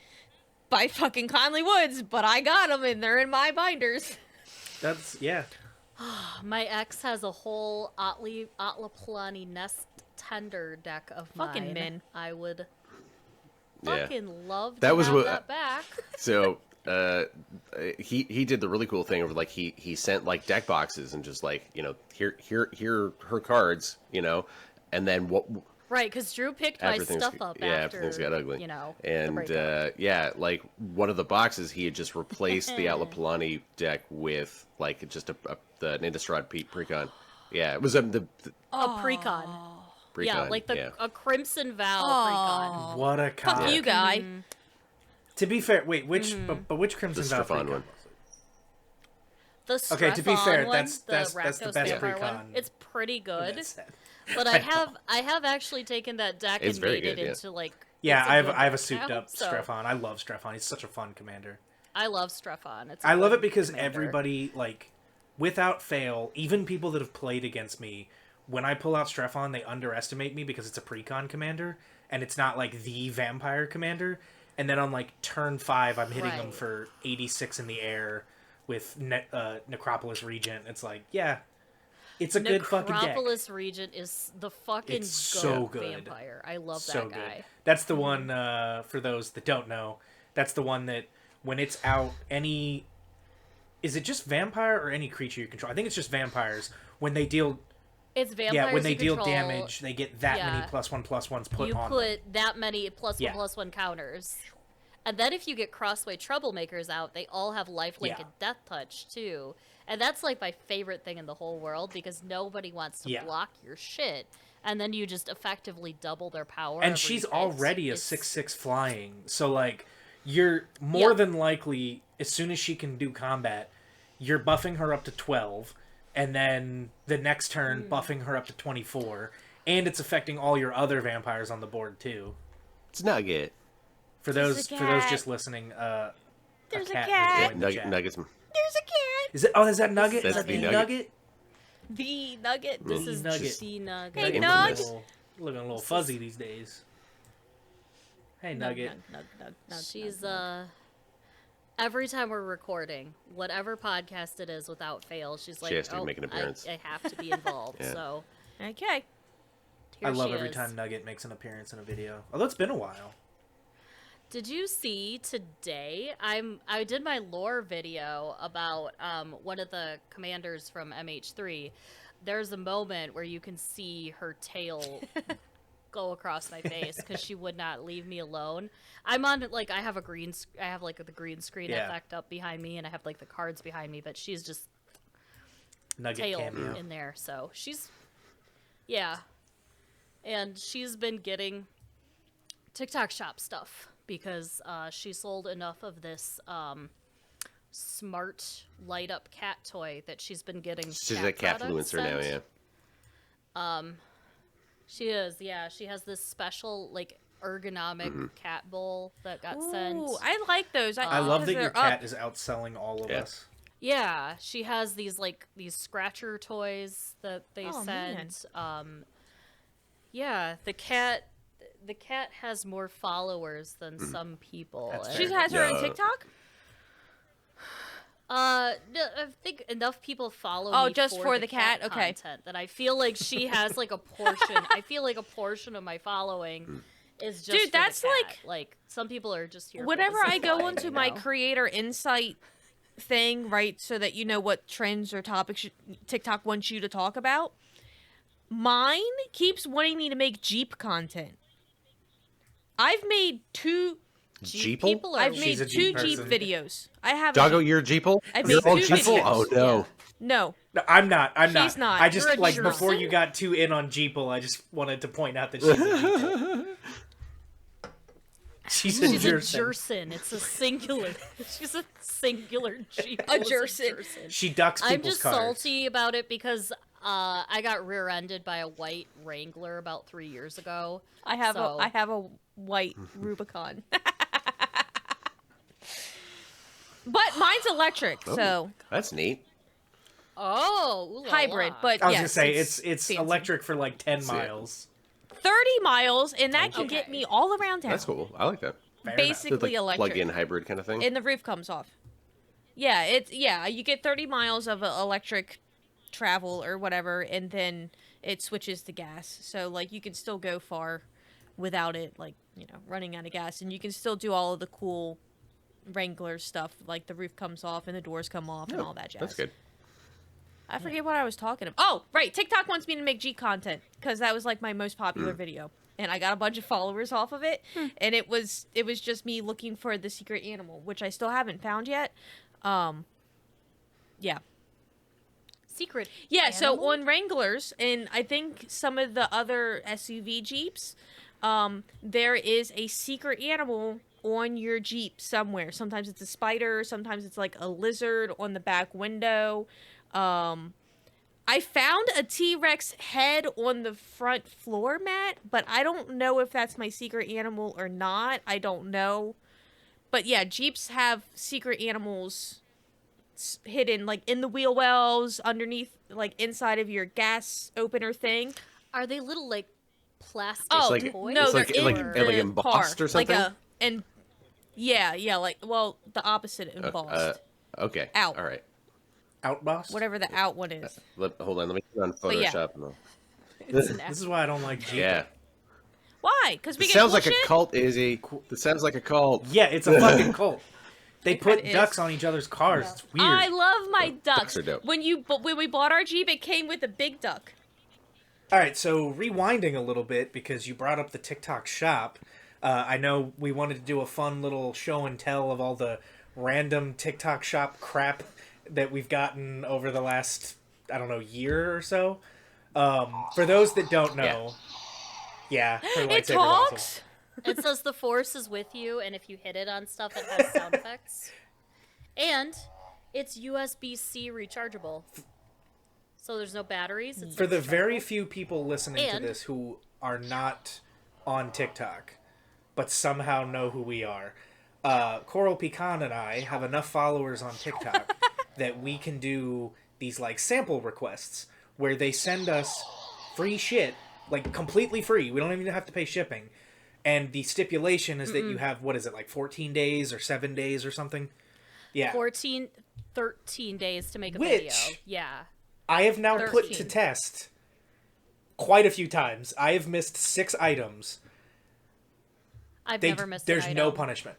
by fucking Conley Woods, but I got them and they're in my binders. that's yeah. My ex has a whole Atlaplani Nest Tender deck of Fucking mine. men. I would Yeah. fucking love to That was have what- that back. So he did the really cool thing of like he sent like deck boxes and just like, you know, here her cards, you know, and then what Right, because Drew picked my everything's stuff up yeah, after, everything's got ugly. you know, the and breakup. yeah, like one of the boxes he had just replaced the Atlapalani deck with like just the Innistrad Precon. Yeah, it was a precon. Precon. Yeah, like yeah. a Crimson Val Aw. What a Fuck con. you, guy. To be fair, wait, which but which Crimson The Vow Strafon precon one. was it? The Okay, to be Strafon fair, one, that's the Rakdos best Vampire precon. one, it's pretty good. That's it. But I have actually taken that deck It's and very made it good, yeah. into like Yeah, it's I good have a deck souped now, up so Strefon. I love Strefon. He's such a fun commander. I love Strefon. It's a I love good it because commander. everybody, like, without fail, even people that have played against me, when I pull out Strefon, they underestimate me because it's a precon commander, and it's not, like, the vampire commander. And then on, like, turn 5, I'm hitting them Right. for 86 in the air with Necropolis Regent. It's like, yeah, it's a good fucking deck. Necropolis Regent is the fucking It's so good. vampire. I love So that guy. good. That's the one, for those that don't know, that's the one that when it's out, any... Is it just vampire or any creature you control? I think it's just vampires. When they deal... It's vampires. Yeah, when they you deal control, damage, they get that many yeah. +1/+1s put you on put them. that many Yeah. +1/+1 counters. And then if you get Crossway Troublemakers out, they all have lifelink Yeah. and death touch too. And that's like my favorite thing in the whole world because nobody wants to Yeah. block your shit. And then you just effectively double their power. And every she's hit. already a It's- 6/6 flying. So, like, you're more Yeah. than likely, as soon as she can do combat, you're buffing her up to 12, and then the next turn buffing her up to 24, and it's affecting all your other vampires on the board, too. It's Nugget. For There's those a cat. just listening, There's a cat cat. has joined the Nugget, chat. Nuggets. There's a cat. Is it? Oh, is that Nugget? That's is that the the Nugget. Nugget? The Nugget. This The is Nugget. the Nugget. Hey, Nugget's Nug. looking a little fuzzy these days. Hey, Nugget. She's every time we're recording, whatever podcast it is, without fail, she's like, She has to "Oh, make an appearance." I have to be involved." Yeah. So Okay. here I love she every is. time Nugget makes an appearance in a video. Although it's been a while. Did you see today? I did my lore video about one of the commanders from MH3. There's a moment where you can see her tail go across my face because she would not leave me alone. I'm on like I have the green screen effect up behind me, and I have like the cards behind me, but she's just Nugget tail cameo. in there. So she's and she's been getting TikTok shop stuff because she sold enough of this smart light up cat toy that she's been getting. She's a cat influencer now, yeah. She is, yeah. She has this special like ergonomic cat bowl that got sent. Ooh, I like those. I love that your they're cat up. is outselling all of us. Yeah, she has these scratcher toys that they Oh, sent. Yeah, the cat has more followers than some people. That's and- fair. She has her Yeah. on TikTok? No, I think enough people follow Oh, me just for the cat? Okay. content that I feel like she has like a portion. I feel like a portion of my following is just Dude, for the that's cat. Like some people are just here. Whenever for the I go supply, onto you my know? creator insight thing, right, so that you know what trends or topics TikTok wants you to talk about, mine keeps wanting me to make Jeep content. I've made two. Jeeple? people are I've She's made a two Jeep Jeep person. videos. I have. a Doggo, Jeep. you're Jeeple? I You're made all two Jeeple? videos. Oh, no. No, No, I'm not. She's not. I just You're a like Jerson? before you got too in on Jeeple, I just wanted to point out that she's a Jeeple. She's a She's a Jerson. Jerson. It's a singular. She's a singular Jeep. A Jerson. She ducks people's I'm just cars. salty about it because I got rear-ended by a white Wrangler about 3 years ago. I have So- a white Rubicon. But mine's electric, so That's neat. Oh, ooh la hybrid. la. But I was yes, gonna say it's fancy. electric for like 10 See it. miles. 30 miles, and that can Okay. get me all around town. That's cool. I like that. Fair enough. Basically It's like electric. plug-in hybrid kind of thing. And the roof comes off. Yeah, you get 30 miles of electric travel or whatever, and then it switches to gas. So like you can still go far without it, like, you know, running out of gas, and you can still do all of the cool Wrangler stuff, like the roof comes off and the doors come off and all that jazz. That's good. I forget what I was talking about. Oh, right. TikTok wants me to make G content because that was like my most popular video, and I got a bunch of followers off of it. And it was just me looking for the secret animal, which I still haven't found yet. Yeah. Secret. Yeah, so animal? on Wranglers and I think some of the other SUV Jeeps, there is a secret animal on your Jeep somewhere. Sometimes it's a spider, sometimes it's like a lizard on the back window. I found a T-Rex head on the front floor mat, but I don't know if that's my secret animal or not. I don't know. But yeah, Jeeps have secret animals hidden, like in the wheel wells, underneath, like inside of your gas opener thing. Are they little like plastic Oh like- toys? no, it's they're like- in like- the like embossed car. or something? Like the opposite embossed. Okay. Out. All right. Outboss? Whatever the out one is. Hold on. Let me put on But yeah. Photoshop. No. It's an This is why I don't like Jeep. Yeah. Why? Because we It get sounds cool like shit? a cult, Izzy. It sounds like a cult. Yeah, it's a fucking cult. They It put kinda is. ducks on each other's cars. It's weird. I love my ducks. are dope. When we bought our Jeep, it came with a big duck. All right, so rewinding a little bit because you brought up the TikTok shop. I know we wanted to do a fun little show and tell of all the random TikTok shop crap that we've gotten over the last, I don't know, year or so. For those that don't know, yeah, her It lightsaber talks. also. It says the force is with you, and if you hit it on stuff, it has sound effects. And it's USB-C rechargeable. So there's no batteries. It's For the rechargeable. very few people listening to And- this who are not on TikTok, but somehow know who we are, Coralpeacan and I have enough followers on TikTok that we can do these like sample requests where they send us free shit, like completely free. We don't even have to pay shipping. And the stipulation is that you have, what is it, like 14 days or 7 days or something? Yeah. 13 days to make a Which- video. Yeah. I have now put to 13. test quite a few times. I have missed 6 items. I've never missed an There's item. no punishment.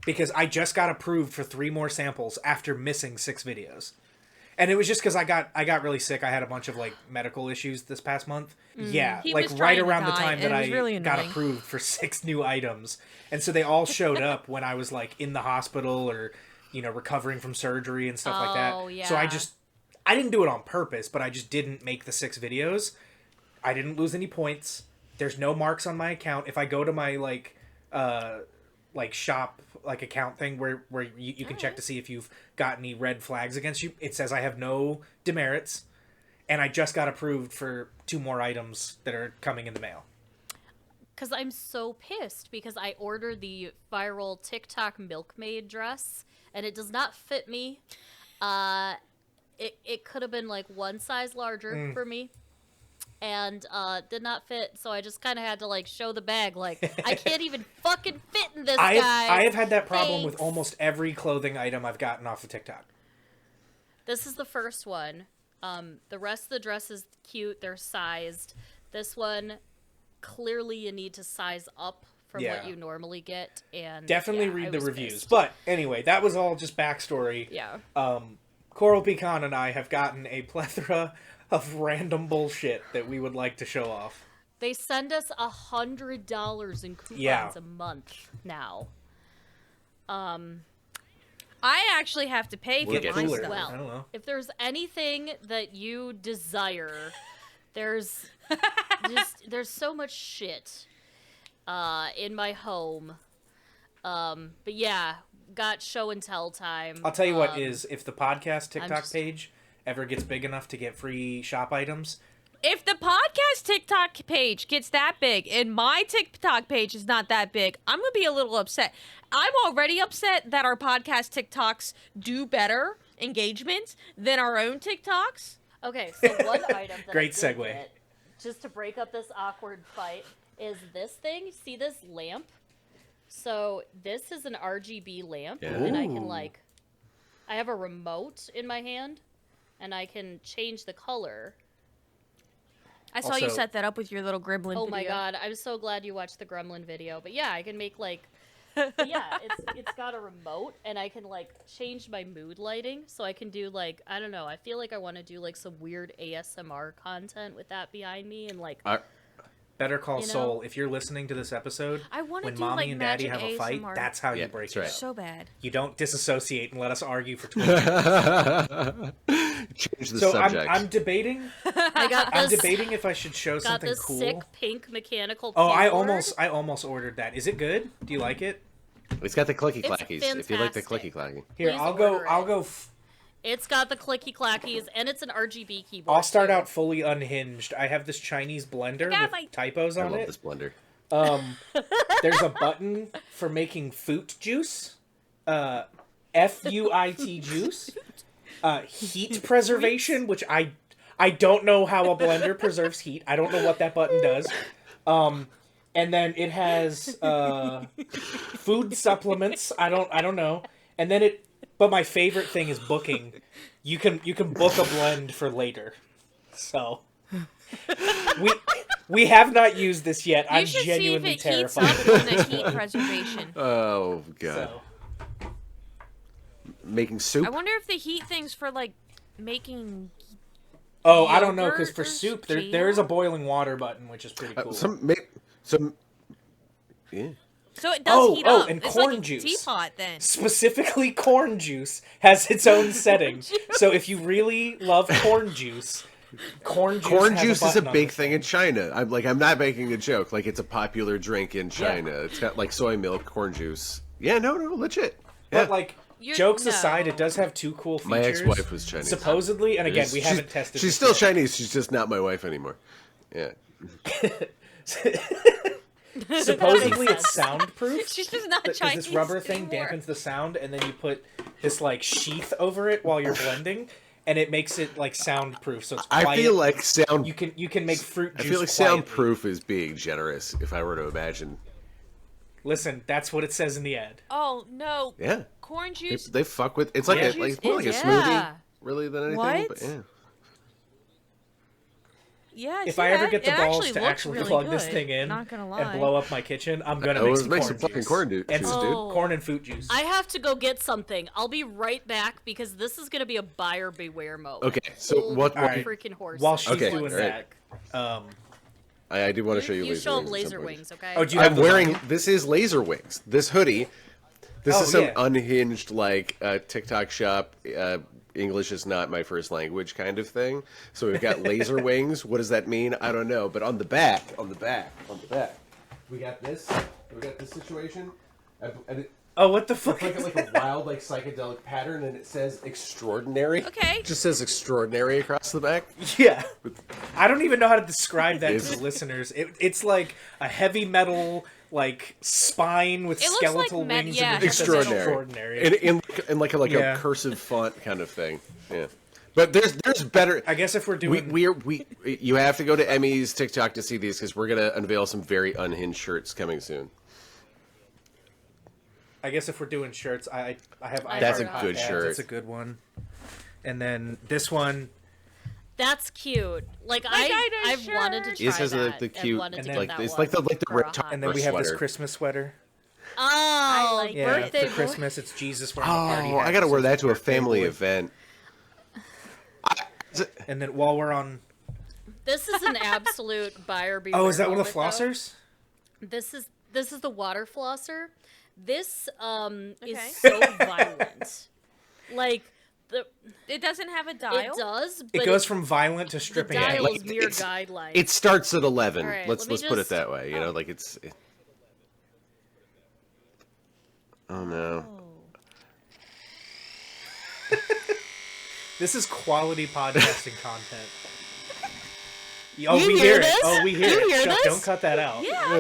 Because I just got approved for 3 more samples after missing 6 videos. And it was just because I got really sick. I had a bunch of like medical issues this past month. Yeah, He like was right trying to around the die, time and that it was I really got annoying. approved for 6 new items. And so they all showed up when I was like in the hospital or, recovering from surgery and stuff like that. Oh, yeah. So I didn't do it on purpose, but I just didn't make the 6 videos. I didn't lose any points. There's no marks on my account. If I go to my shop account thing where you can check to see if you've got any red flags against you, it says I have no demerits, and I just got approved for 2 more items that are coming in the mail. Because I'm so pissed because I ordered the viral TikTok milkmaid dress and it does not fit me. It could have been like 1 size larger for me. And did not fit, so I just kind of had to like show the bag. Like I can't even fucking fit in this, guy. I have had that problem with Thanks. almost every clothing item I've gotten off of TikTok. This is the first one. The rest of the dress is cute. They're sized. This one, clearly you need to size up from Yeah. what you normally get. And Definitely yeah, I read the was reviews. pissed. But anyway, that was all just backstory. Yeah. Coralpeacan and I have gotten a plethora of random bullshit that we would like to show off. They send us $100 in coupons Yeah. a month now. I actually have to pay for We'll get my cooler. stuff. Well, I don't know. if there's anything that you desire, there's so much shit in my home. But yeah, got show and tell time. I'll tell you what is, if the podcast TikTok just- page ever gets big enough to get free shop items, If the podcast TikTok page gets that big and my TikTok page is not that big, I'm going to be a little upset. I'm already upset that our podcast TikToks do better engagement than our own TikToks. Okay, so one item that Great I did segue. get, just to break up this awkward fight, is this thing. See this lamp? So this is an RGB lamp, and I can Ooh. I have a remote in my hand, and I can change the color. I saw you Also- set that up with your little gremlin Oh video. my god, I'm so glad you watched the Gremlin video. But yeah, I can make yeah, it's got a remote, and I can change my mood lighting, so I can do I don't know. I feel like I want to do some weird ASMR content with that behind me, and Better Call You know? Saul, if you're listening to this episode, I wanna when do, mommy and daddy magic have a fight, ASMR. that's how Yeah, you break that's it right. up. So bad. You don't disassociate and let us argue for 20 Change the So subject. I'm debating. I got I'm this. debating if I should show Got something this cool. sick pink mechanical. Oh, I keyboard. almost ordered that. Is it good? Do you like it? It's got the clicky It's clackies. If you like the clicky fantastic. clacky. Here, Please I'll go. order I'll it. go. It's got the clicky clackies, and it's an RGB keyboard. I'll start too. out fully unhinged. I have this Chinese blender got with my- typos I on love it. this blender. There's a button for making fruit juice. FUIT juice. Heat preservation, which I don't know how a blender preserves heat. I don't know what that button does. And then it has food supplements. I don't know. And then but my favorite thing is booking. You can book a blend for later. So we have not used this yet. You I'm should genuinely see if it heats terrified. up on the heat preservation. Oh god. So, Making soup. I wonder if the heat thing's for making. oh, I don't know because Yogurt for or soup there is a boiling water button, which is pretty cool. Yeah. So it does heat up. and It's corn like a juice. teapot then. Specifically, corn juice has its own setting. So if you really love corn juice, corn juice is a button on big it. thing in China. I'm not making a joke. It's a popular drink in China. It's got soy milk, corn juice. Yeah, no, legit. Yeah. But You're- jokes no. aside, it does have 2 cool features. My ex-wife was Chinese. Supposedly, and again, we She's- haven't tested. She's this still yet. Chinese. She's just not my wife anymore. Yeah. Supposedly, it's soundproof. She's just not Because Chinese this rubber thing anymore. dampens the sound, and then you put this sheath over it while you're blending, and it makes it soundproof. So it's quiet. I feel like sound. you can make fruit I juice. feel like quietly. soundproof is being generous. If I were to imagine. Listen, that's what it says in the ad. Oh no, Yeah. corn They, juice. they fuck with. It's like Yeah. it's more like a Yeah. smoothie, really, than anything. What? But yeah. Yeah, If I ever get the it balls actually to looks actually really plug this good, thing in not gonna lie. and blow up my kitchen, I'm gonna I make was some make corn some fucking juice. corn juice, and dude. corn and fruit juice. I have to go get something. I'll be right back because this is gonna be a buyer beware moment. Okay, so what? All right. Freaking horse. While she's Okay, doing alright. that, I do want to show you. You show them wings at laser some point. wings, okay? oh, do you have I'm those on wearing. you? This is laser wings. This hoodie. This Oh, is some yeah. unhinged like TikTok shop. English is not my first language kind of thing. So we've got laser wings. What does that mean? I don't know. But on the back, we got this. We got this situation. And it, Oh, what the fuck? it's like a wild, like psychedelic pattern, and it says extraordinary. Okay. It just says extraordinary across the back. Yeah. I don't even know how to describe that to It's- the listeners. It's like a heavy metal like spine with It looks skeletal like wings yeah. and it just says Extraordinary. extraordinary. In like a Yeah. cursive font kind of thing. Yeah. But there's better. I guess if we're doing You have to go to Emmy's TikTok to see these because we're gonna unveil some very unhinged shirts coming soon. I guess if we're doing shirts, I have That's iHeart a Hot good Ads. shirt. It's a good one. And then this one, That's cute. Like guy does I've wanted to shirts. try This has that the and cute, wanted to and get then- that it's one like the for a red hot and then we have this sweater. Christmas sweater. Oh, like Yeah, birthday for boy. Christmas, it's Jesus wearing a party Oh, hat. I gotta so wear it's that to a birthday family boy. event. And then while we're on, This is an absolute buyer beware. oh, is that one of the moment, though. flossers? This is the water flosser. This Okay. is so violent. Like It doesn't have a dial. it does, but It goes from violent to the stripping dial out. is mere guideline. It starts at 11. All right, let's let me put it just- that way. You know, like it's. Oh no. This is quality podcasting content. Oh, You we hear hear it. this? Oh, we hear You it. hear Chuck, this? don't cut that out. Yeah.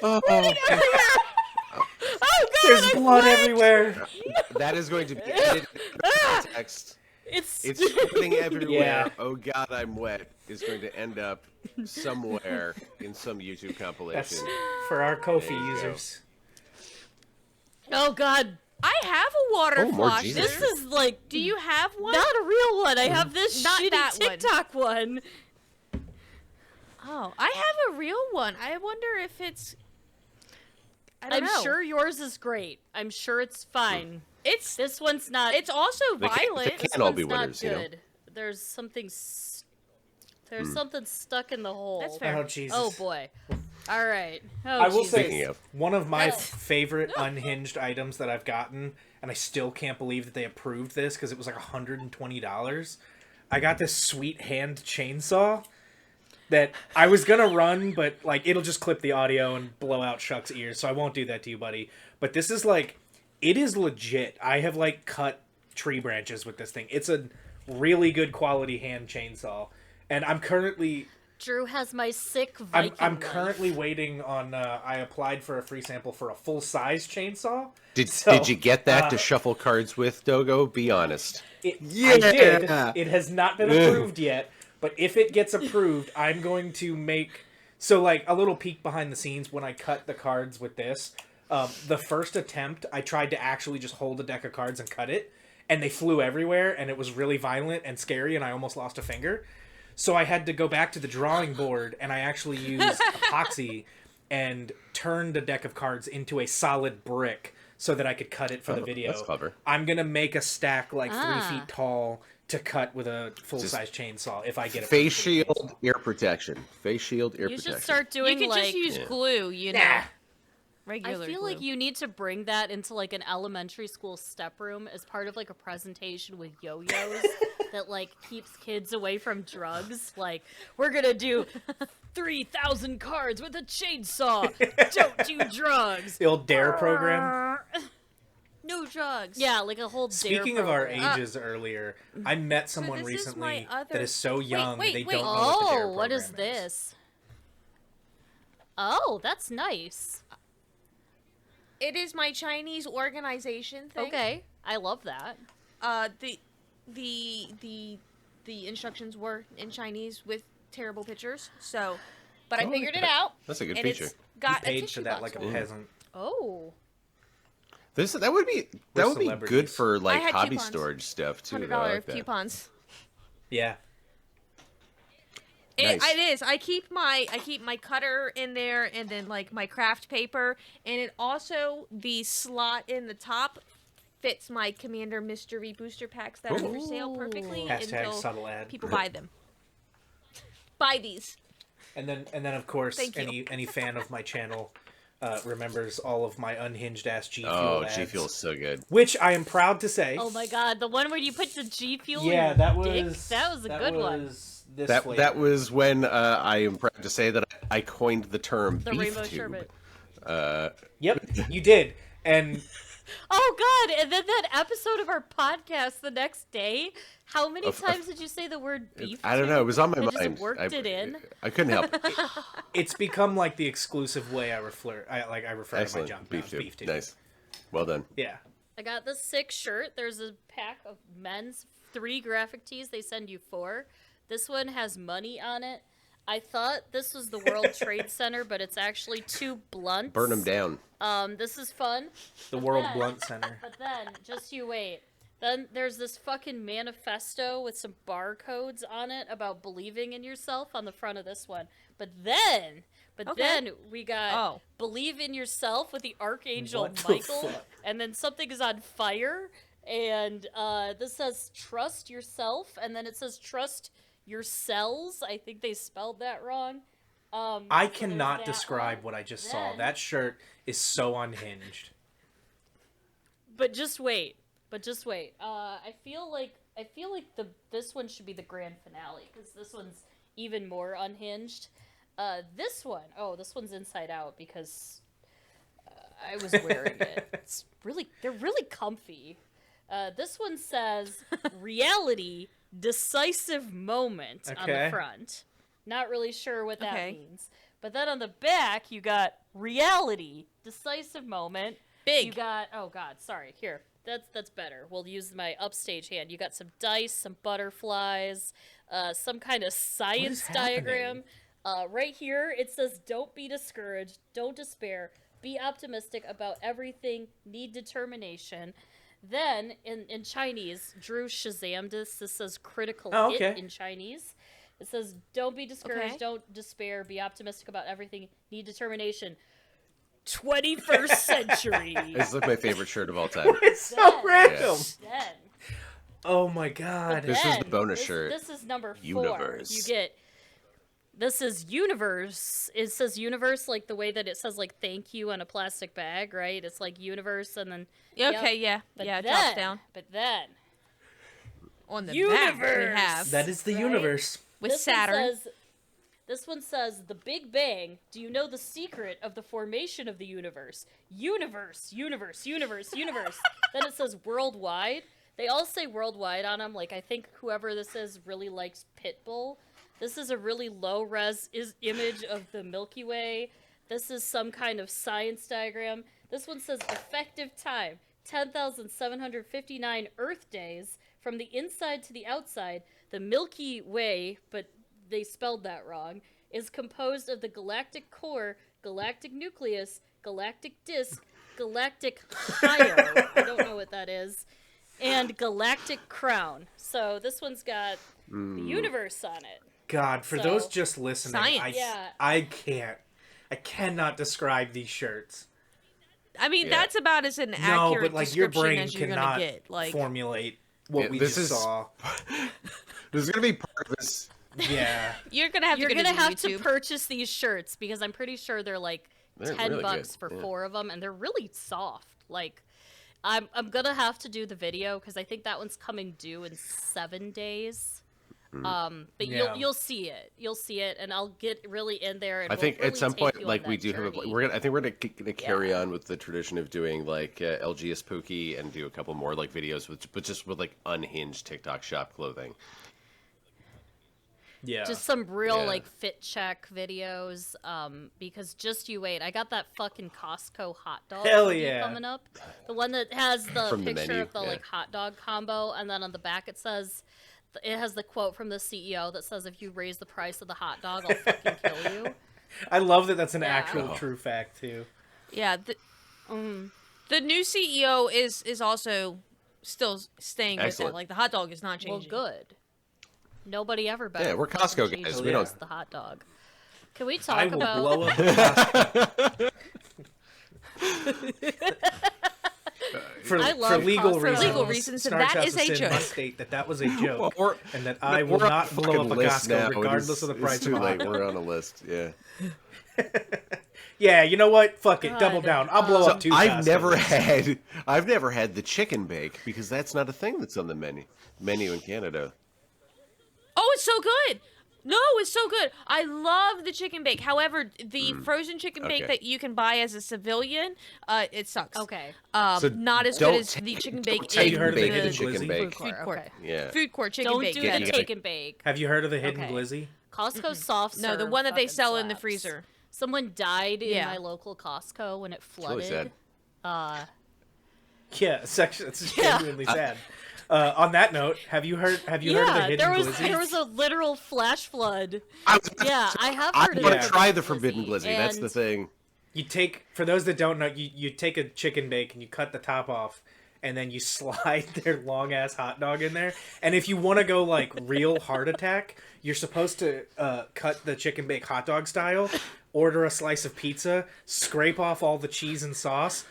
Oh, Oh god, There's blood everywhere. that is going to be edited in context. It's It's spreading everywhere. Yeah. Oh god, I'm wet. Is going to end up somewhere in some YouTube compilation. That's for our Kofi There you go. users. oh god. I have a water Oh, more flosser. Jesus. This is like Do you have one? not a real one. I have this Not shitty that one. TikTok one. Oh, I have a real one. I wonder if it's. I don't I'm know. sure yours is great. I'm sure it's fine. it's. This one's not. It's also They can't- violent. they can't all be one's not winners, you know. good. There's something. There's something stuck in the hole. That's fair. Oh, Jesus. Oh boy. All right. Oh, I will Jesus. Speaking say, of. one of my Oh. favorite unhinged items that I've gotten, and I still can't believe that they approved this because it was like $120. I got this sweet hand chainsaw that I was gonna run, but like it'll just clip the audio and blow out Shuck's ears, so I won't do that to you, buddy. But this is like, it is legit. I have like cut tree branches with this thing. It's a really good quality hand chainsaw, and I'm currently Drew has my sick I'm Viking. knife. currently waiting on. I applied for a free sample for a full size chainsaw. Did So, you get that to shuffle cards with, Dogo? Be honest. I Yeah. did. It has not been approved yet, but if it gets approved, I'm going to make. So, like a little peek behind the scenes when I cut the cards with this. The first attempt, I tried to actually just hold a deck of cards and cut it, and they flew everywhere, and it was really violent and scary, and I almost lost a finger. So I had to go back to the drawing board, and I actually used epoxy and turned a deck of cards into a solid brick so that I could cut it for the video. that's clever. I'm going to make a stack like 3 Ah. feet tall to cut with a full-size chainsaw if I get it. Face shield, ear protection. Face shield, ear You protection. should start You doing could like. just use glue, you know. Nah. Regular I feel glue. like you need to bring that into like an elementary school step room as part of like a presentation with yo-yos that like keeps kids away from drugs. Like, we're gonna do 3,000 cards with a chainsaw. Don't do drugs. The old DARE program. No drugs. Yeah, like a whole. Speaking dare of our program. ages earlier, I met someone this is my recently other- that is so young wait, they wait. don't know what the DARE Oh, what is program this? Oh, that's nice. It is my Chinese organization thing. Okay, I love that. The instructions were in Chinese with terrible pictures. So, but I figured it okay. out. That's a good and feature. It's You got a paid tissue for that box like a on it. peasant. Oh. That would be good celebrities. for like I had hobby coupons. storage stuff too. though. I $100 like that. coupons. Yeah. Nice. It is. I keep my cutter in there, and then like my craft paper, and it also the slot in the top fits my Commander Mystery booster packs that are for sale perfectly Hashtag until subtle ad. people buy them. Buy these. And then of course Thank you. any fan of my channel remembers all of my unhinged ass G Fuel ads. G Fuel's so good. Which I am proud to say. Oh my god, the one where you put the G Fuel in Yeah, your that dick? was That was a good one. This That flavor. that was when I am proud to say that I coined the term The beef rainbow tube. sherbet. Yep, you did. And Oh god, and then that episode of our podcast the next day, how many times did you say the word beef? I don't know. It was on my I mind. just worked it in. I couldn't help it. it's become like the exclusive way I refer to my Excellent. junk. Beef tube. Beef tube. Nice. Well done. Yeah. I got this sick shirt. There's a pack of men's 3 graphic tees. They send you 4. This one has money on it. I thought this was the World Trade Center, but it's actually 2 blunts. Burn them down. This is fun. The World Blunt Center. But then, just you wait. Then there's this fucking manifesto with some barcodes on it about believing in yourself on the front of this one. But then we got believe in yourself with the Archangel What the Michael. fuck? And then something is on fire. And this says trust yourself. And then it says trust your cells. I think they spelled that wrong. I so cannot there's that describe one. what I just saw. Then- That shirt is so unhinged. But just wait. I feel like this one should be the grand finale because this one's even more unhinged. This one's inside out because I was wearing it. They're really comfy. This one says reality decisive moment on the Okay. front. Not really sure what that Okay. means. But then on the back you got reality decisive moment. Big. You got here. That's better. We'll use my upstage hand. You got some dice, some butterflies, some kind of science diagram. Right here it says don't be discouraged, don't despair, be optimistic about everything, need determination. Then in Chinese, Drew Shazammed this says critical hit in Chinese. It says don't be discouraged, don't despair, be optimistic about everything, need determination. 21st century. This is like my favorite shirt of all time. It's so random. Then, Oh my god. This is the bonus shirt. This is number 4. Universe. You get. This is universe. It says universe like the way that it says like thank you on a plastic bag, right? It's like universe and then. Okay, yeah. But Yeah, it then, drops down. But then. On the Universe! back, we have That is the Right? universe. with This one Saturn. This one says, the Big Bang, do you know the secret of the formation of the universe? Universe. Then it says worldwide. They all say worldwide on them. Like, I think whoever this is really likes Pitbull. This is a really low-res image of the Milky Way. This is some kind of science diagram. This one says effective time, 10,759 Earth days from the inside to the outside. The Milky Way, but they spelled that wrong, is composed of the galactic core, galactic nucleus, galactic disk, galactic hyo, I don't know what that is, and galactic crown. So this one's got the universe on it. God, for So- those just listening, Science. Yeah. I cannot describe these shirts. I mean, Yeah. that's about as an No, accurate but like your description brain as you're cannot gonna get. Like, formulate what Yeah, we this just is- saw. This is gonna be part of this. Yeah. you're gonna have You're to go gonna to have to YouTube. purchase these shirts because I'm pretty sure they're like They're $10 really good, for yeah. 4 of them, and they're really soft. Like, I'm gonna have to do the video because I think that one's coming due in 7 days. But Yeah. you'll see it. You'll see it, and I'll get really in there. And I think we'll at some really point, take you on like we that do have, journey. I think we're gonna carry on with the tradition of doing like LGS Pookie and do a couple more like videos but just with like unhinged TikTok shop clothing. Yeah. Just some real Yeah. like fit check videos. Because just you wait, I got that fucking Costco hot dog Hell hoodie yeah. coming up. The one that has the From the picture menu, of the yeah. like hot dog combo, and then on the back it says, it has the quote from the CEO that says, "If you raise the price of the hot dog, I'll fucking kill you." I love that that's an Yeah. actual Oh. true fact too. Yeah. The new CEO is also still staying with Excellent. that. Like, the hot dog is not Well, changing. good. Nobody ever better. Yeah, we're Costco guys. We don't- the hot dog. Can we I talk will about? blow up the for, I for love legal Costco. reasons. Legal reasons, Snarg that House is of a Sin joke. must state that was a joke, Or- and that I will We're on not a blow up a fucking list now. Costco regardless of the price It's too of a hot late. dog. We're on a list. Yeah. Yeah, you know what? Fuck it. Double God. down. I'll blow up two I've Costcos. never had the chicken bake because that's not a thing that's on the menu in Canada. Oh, it's so good. No, it's so good. I love the chicken bake. However, the frozen chicken bake Okay. that you can buy as a civilian, it sucks. Okay. So Not as good don't as the take- chicken don't bake take in you heard of the the hidden chicken glizzy? bake. food court. Okay. Yeah. Food court chicken Don't bake. do Yeah, the you gotta- take and bake. Have you heard of the hidden Okay. glizzy? Costco soft No, the serve one that they fucking sell in the slaps. freezer. Someone died in Yeah. my local Costco when it really flooded. sad. Yeah, it's Yeah. genuinely sad. On that note, have you heard of the hidden there glizzy? was a literal flash flood. I Yeah, I have I heard of want the to try the forbidden forbidden glizzy. That's the and- thing. You take, for those that don't know, you take a chicken bake and you cut the top off, and then you slide their long ass hot dog in there. And if you want to go like real heart attack, you're supposed to cut the chicken bake hot dog style, order a slice of pizza, scrape off all the cheese and sauce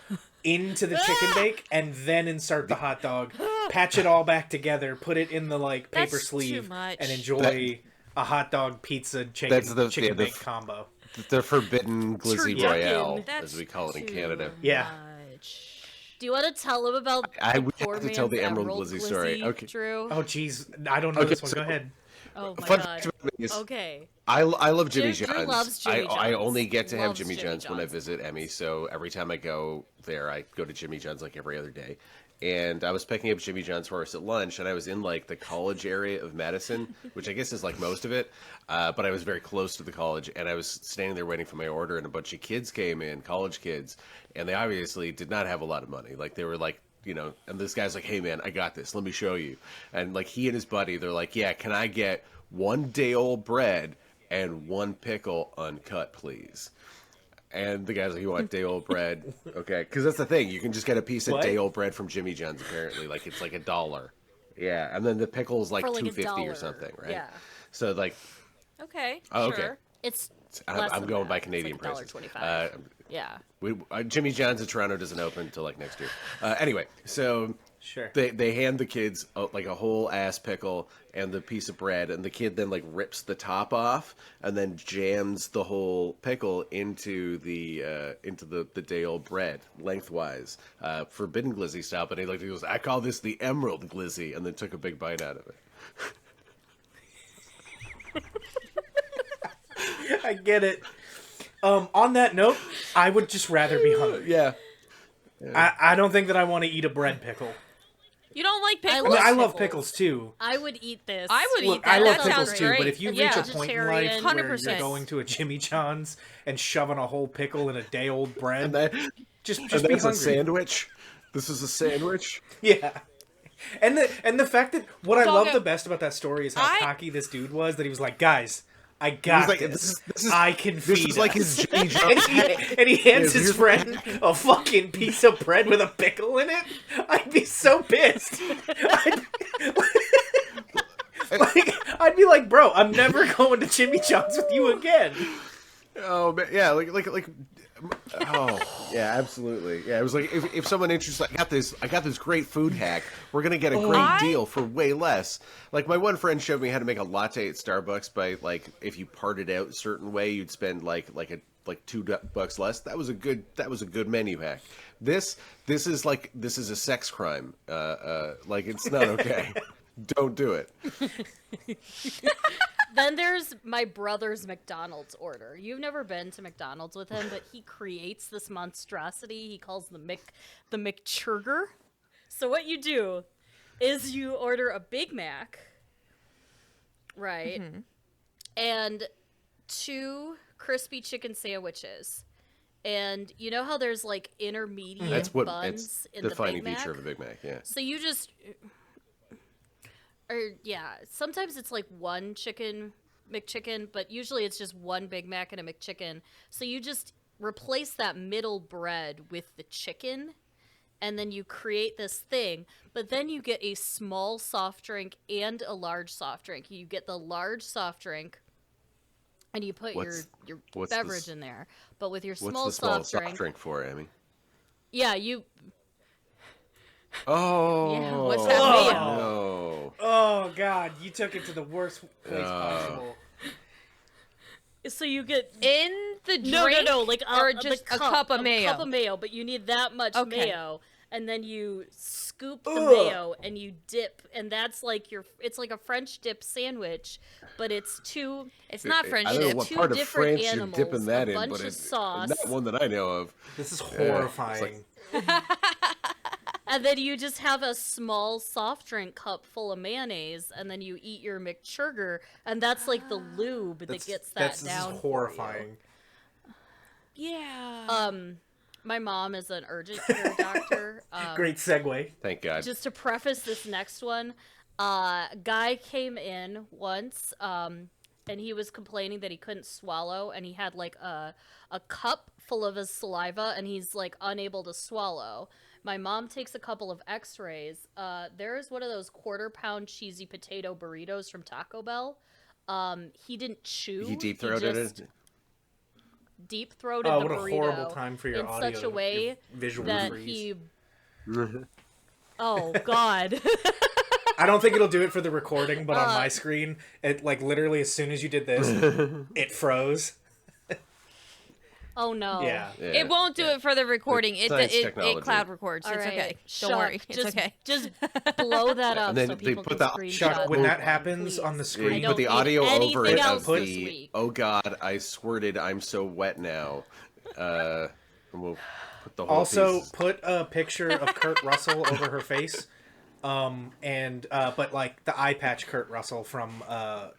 into the chicken bake, and then insert the hot dog, patch it all back together, put it in the like paper That's too sleeve, much. and enjoy a hot dog pizza chicken That's the- chicken yeah, the bake combo. The forbidden glizzy Turducken. royale, That's as we call it in too Canada. Yeah. much. Do you want to tell him about I the would poor have to man's tell the Emerald Glizzy story. Okay. Drew? Oh jeez, I don't know Okay, this one. so- Go ahead. Oh my Fun god. fact about me is Okay. I love Jimmy Drew John's. loves Jimmy I John's. only get to have Loves Jimmy Jimmy John's when I John's. visit Emmy, so every time I go there, I go to Jimmy John's like every other day. And I was picking up Jimmy John's for us at lunch, and I was in like the college area of Madison, which I guess is like most of it, but I was very close to the college, and I was standing there waiting for my order, and a bunch of kids came in, college kids, and they obviously did not have a lot of money. Like they were like, you know, and this guy's like, "Hey man, I got this. Let me show you." And like he and his buddy, they're like, "Yeah, can I get one day old bread and one pickle uncut, please?" And the guy's like, "You want day old bread?" Okay, because that's the thing. You can just get a piece of What? day old bread from Jimmy John's. Apparently, like it's like $1. Yeah, and then the pickle's like For like $2.50 or $1, something, right? yeah. So like, Okay. Oh, sure. okay. It's I'm, less I'm than going that. by It's Canadian like prices. $1.25. Yeah. Jimmy John's in Toronto doesn't open until like next year. Anyway, so Sure. they hand the kids like a whole ass pickle and the piece of bread, and the kid then like rips the top off and then jams the whole pickle into the day old bread lengthwise, forbidden glizzy style. But he goes, "I call this the Emerald Glizzy," and then took a big bite out of it. I get it. On that note, I would just rather be hungry. Yeah. I don't think that I want to eat a bread pickle. You don't like I I pickles? mean, I love pickles. pickles too. I would eat this. I would Look, eat that. I love That pickles sounds too, great. but if you reach Yeah. a point in life Vegetarian. where you're 100%. going to a Jimmy John's and shoving a whole pickle in a day old bread, And that, just and be that's hungry. a sandwich. This is a sandwich. Yeah. And the fact that what I love Doggo. the best about that story is how I- cocky this dude was, that he was like, "Guys, I got like, this. this is- I can This feed is like us." his Jimmy and John's. he hands Yeah, his here's- friend a fucking piece of bread with a pickle in it. I'd be so pissed. I'd be like, "Bro, I'm never going to Jimmy John's with you again." Oh man, yeah, like, oh yeah, absolutely. Yeah, it was like if someone interested, I got this great food hack. We're gonna get a great deal for way less. Like my one friend showed me how to make a latte at Starbucks by like if you parted out a certain way, you'd spend like $2 less. That was a good menu hack. This is a sex crime. Like it's not okay. Don't do it. Then there's my brother's McDonald's order. You've never been to McDonald's with him, but he creates this monstrosity he calls the McChurger. So what you do is you order a Big Mac, right, and 2 crispy chicken sandwiches. And you know how there's like intermediate That's what buns it's in the the defining Big Mac? feature of a Big Mac. Yeah. So you just, or yeah, sometimes it's like one chicken McChicken, but usually it's just one Big Mac and a McChicken. So you just replace that middle bread with the chicken, and then you create this thing, but then you get a small soft drink and a large soft drink. You get the large soft drink, and you put your beverage in there. But with your small, what's the small soft drink for, Amy? Yeah, you... Oh. Yeah, what's that made of? No. Oh God, you took it to the worst place possible. So you get... In the drink? No, like or the just a cup of mayo? A cup of mayo, but you need that much Okay. mayo, and then you scoop the mayo and you dip, and that's like it's like a French dip sandwich, but it's two... It's not French I don't know dip. what two part of different France animals, you're dipping that a in, bunch but of it's sauce. not one that I know of. This is it's horrifying. And then you just have a small soft drink cup full of mayonnaise, and then you eat your McChurger, and that's like the lube that gets that this down. is horrifying. Yeah. My mom is an urgent care doctor. Great segue. Thank God. Just to preface this next one, guy came in once, and he was complaining that he couldn't swallow, and he had like a cup full of his saliva, and he's like unable to swallow. My mom takes a couple of x-rays. There's one of those quarter-pound cheesy potato burritos from Taco Bell. He didn't chew. He deep-throated it? Deep-throated Oh, the what a burrito horrible time for your in audio. such a way your visual that freeze. he... Oh, God. I don't think it'll do it for the recording, but on my screen, it like literally as soon as you did this, it froze. Oh, no. Yeah. It won't do it for the recording. It Science it technology. cloud records. All It's right. okay. Shuck, Don't worry. It's just, okay. Just blow that up And then so they people put can the- screenshot. Chuck, when that it, happens please. on the Yeah, screen, you don't put the need audio over anything it else of this the, week. oh God, I squirted, I'm so wet now. And we'll put the whole also piece. put a picture of Kurt Russell over her face. But like the eye patch Kurt Russell from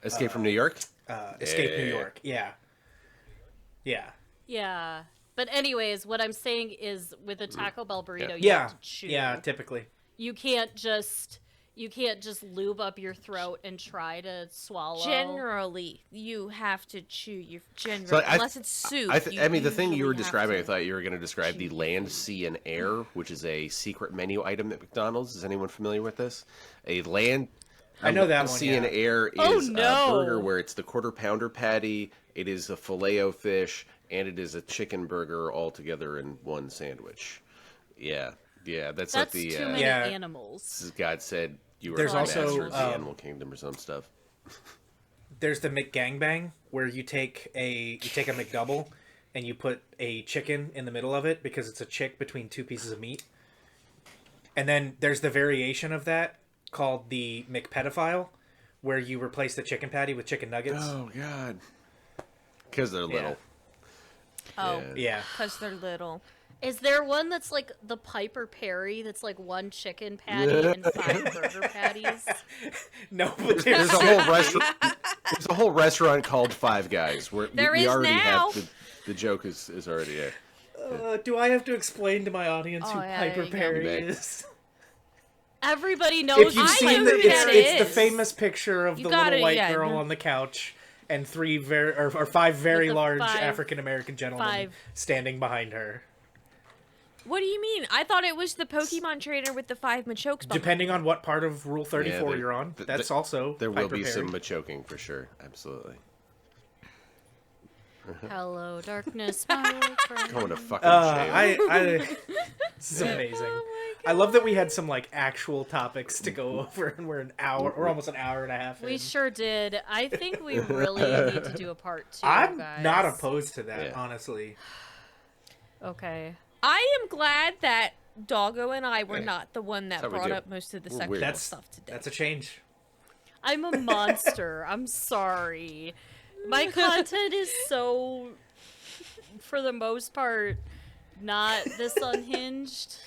Escape from New York? Escape New Yeah. York. Yeah. Yeah. Yeah. But anyways, what I'm saying is with a Taco Bell burrito, you Yeah. have to chew. Yeah, typically. You can't just lube up your throat and try to swallow. Generally, you have to chew your So unless it's soup. I mean, the thing you were usually have describing, to. I thought you were going to describe the land, sea, and air, which is a secret menu item at McDonald's. Is anyone familiar with this? A land, I know that land, one, sea, yeah. and air Oh, is no. a burger where it's the quarter pounder patty, it is a filet-o-fish, and it is a chicken burger all together in one sandwich. Yeah, that's like That's the too many Yeah. animals. God said you were There's the also, master of the animal kingdom or some stuff. There's the McGangbang where you take a McDouble and you put a chicken in the middle of it because it's a chick between two pieces of meat. And then there's the variation of that called the McPedophile where you replace the chicken patty with chicken nuggets. Oh God, because they're little. Oh, Yeah. because they're little. Is there one that's like the Piper Perry that's like one chicken patty and 5 burger patties? No, but There's a whole restaurant. There's a whole restaurant called Five Guys where There we is already now. have the joke is already there. do I have to explain to my audience who Oh, yeah, Piper there you go. Perry Okay. is? Everybody knows If you've I seen know the, who that it's the is. famous picture of You the got little it, white yeah. girl on the couch and five very the large 5 African American gentlemen 5 standing behind her. What do you mean? I thought it was the Pokemon trainer with the 5 Machokes. behind Depending on what part of Rule 34 there- you're on, th- that's th- also There will Piper be Perry. some choking for sure. Absolutely. Hello, darkness, my old friend. Going to fucking jail. This is amazing. I love that we had some like actual topics to go over, and we're almost an hour and a half. We in. sure did. I think we really need to do a part 2, I'm guys. not opposed to that, Yeah. honestly. Okay. I am glad that Doggo and I were not the one that That's how we brought do. up most of the We're sexual weird. That's stuff today. That's a change. I'm a monster. I'm sorry. My content is so, for the most part, not this unhinged.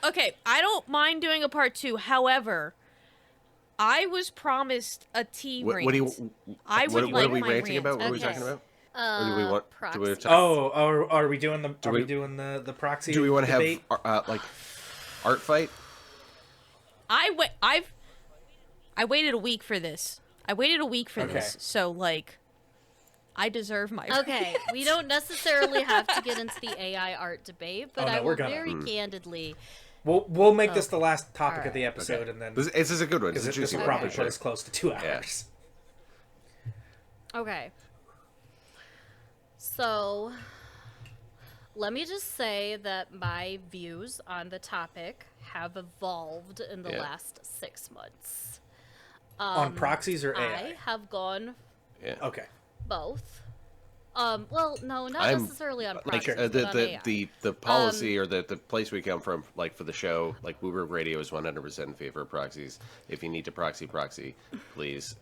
Okay, I don't mind doing a part 2. However, I was promised a tea What, rant. what do you? I what, would what like are we my ranting rant. about? What are we Okay. talking about? Or do we want? Do we, proxy. Are we doing the? Are we we- doing the proxy? do we want to debate? have like art fight? I waited a week for this. I waited a week for Okay. this. So like I deserve my Okay, we don't necessarily have to get into the AI art debate, but Oh, no, I we're will gonna. very candidly. We'll make this the last topic of the Alright. episode, and then This is a good one. It's because a this juicy will one. probably for put sure. us close to 2 hours. Okay. So, let me just say that my views on the topic have evolved in the Yeah. last 6 months. On proxies or I AI? have gone Yeah. Okay. both. Well, no, not I'm- necessarily on Like proxies, the but on AI. the policy or the place we come from, like for the show, like WUBRG Radio is 100% in favor of proxies. If you need to proxy, please.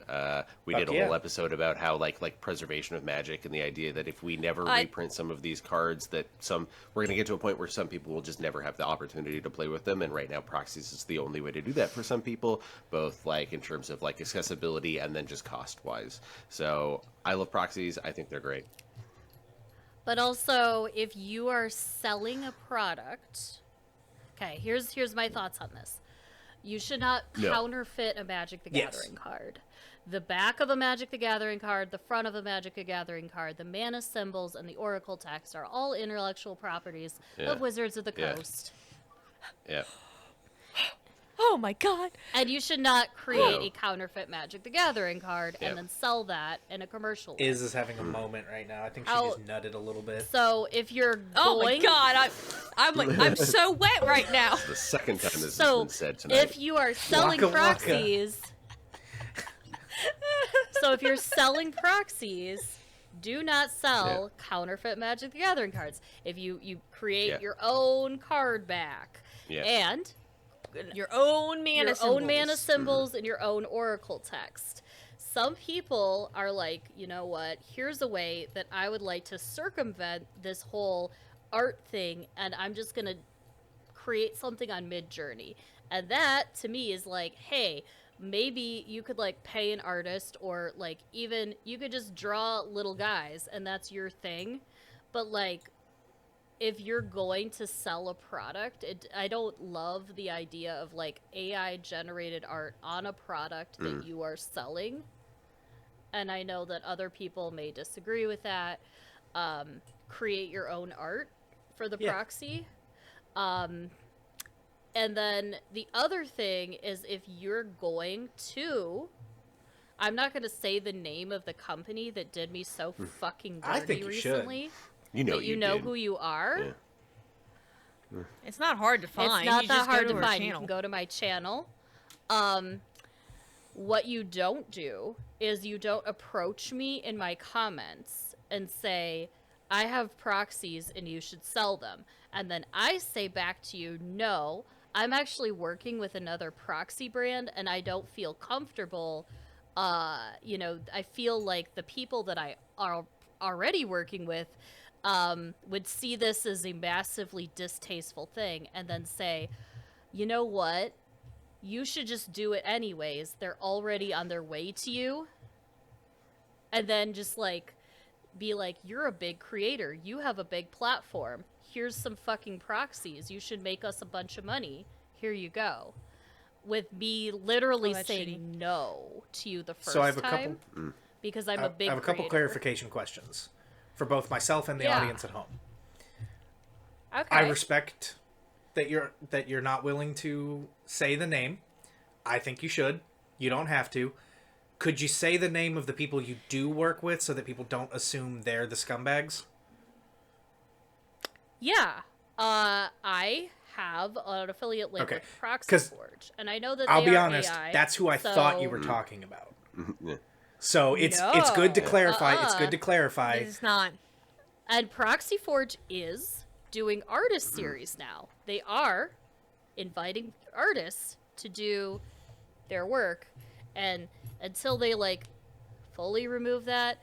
We Fuck did a yeah. whole episode about how like preservation of magic and the idea that if we never I- reprint some of these cards, that we're gonna get to a point where some people will just never have the opportunity to play with them. And right now, proxies is the only way to do that for some people, both like in terms of like accessibility and then just cost wise. So I love proxies. I think they're great. But also, if you are selling a product, okay, here's my thoughts on this. You should not No. counterfeit a Magic the Yes. Gathering card. The back of a Magic the Gathering card, the front of a Magic the Gathering card, the mana symbols, and the Oracle text are all intellectual properties Yeah. of Wizards of the Yeah. Coast. Yeah. Oh my god. And you should not create No. a counterfeit Magic the Gathering card Yeah. and then sell that in a commercial. way. Is having a moment right now. I think she Oh. just nutted a little bit. So if you're Oh my going god. I'm so wet right now. The second time this So, has been said tonight. if you are selling Waka waka. proxies, so if you're selling proxies, do not sell counterfeit Magic the Gathering cards. If you create Yeah. your own card back Yeah. and Your own mana your symbols. own mana symbols and your own Oracle text. Some people are like, you know what? Here's a way that I would like to circumvent this whole art thing, and I'm just gonna create something on Midjourney. And that to me is like, hey, maybe you could like pay an artist, or like even you could just draw little guys, and that's your thing. But like, if you're going to sell a product, I don't love the idea of like AI generated art on a product that you are selling. And I know that other people may disagree with that. Create your own art for the Yeah. proxy. And then the other thing is, if you're going to, I'm not going to say the name of the company that did me so fucking dirty I think you should. recently. you know, But you know did. who you are. Yeah. It's not hard to find. It's not You that just go hard to her find. You channel. can go to my channel. What you don't do is you don't approach me in my comments and say, I have proxies and you should sell them. And then I say back to you, no, I'm actually working with another proxy brand and I don't feel comfortable. I feel like the people that I are already working with would see this as a massively distasteful thing and then say, you know what? You should just do it anyways. They're already on their way to you. And then just like be like, you're a big creator. You have a big platform. Here's some fucking proxies. You should make us a bunch of money. Here you go. With me literally that's saying no to you the first So I have a time. couple. Because I'm I a big have a couple creator. clarification questions for both myself and the Yeah. audience at home. Okay. I respect that you're not willing to say the name. I think you should. You don't have to. Could you say the name of the people you do work with so that people don't assume they're the scumbags? Yeah. I have an affiliate link Okay, with Proxy 'cause Forge, and I know that I'll they be are honest. AI, That's who I thought you so- were talking about. Yeah. So it's good to No. clarify. It's good to clarify. It's not. And Proxy Forge is doing artist series now. They are inviting artists to do their work, and until they like fully remove that,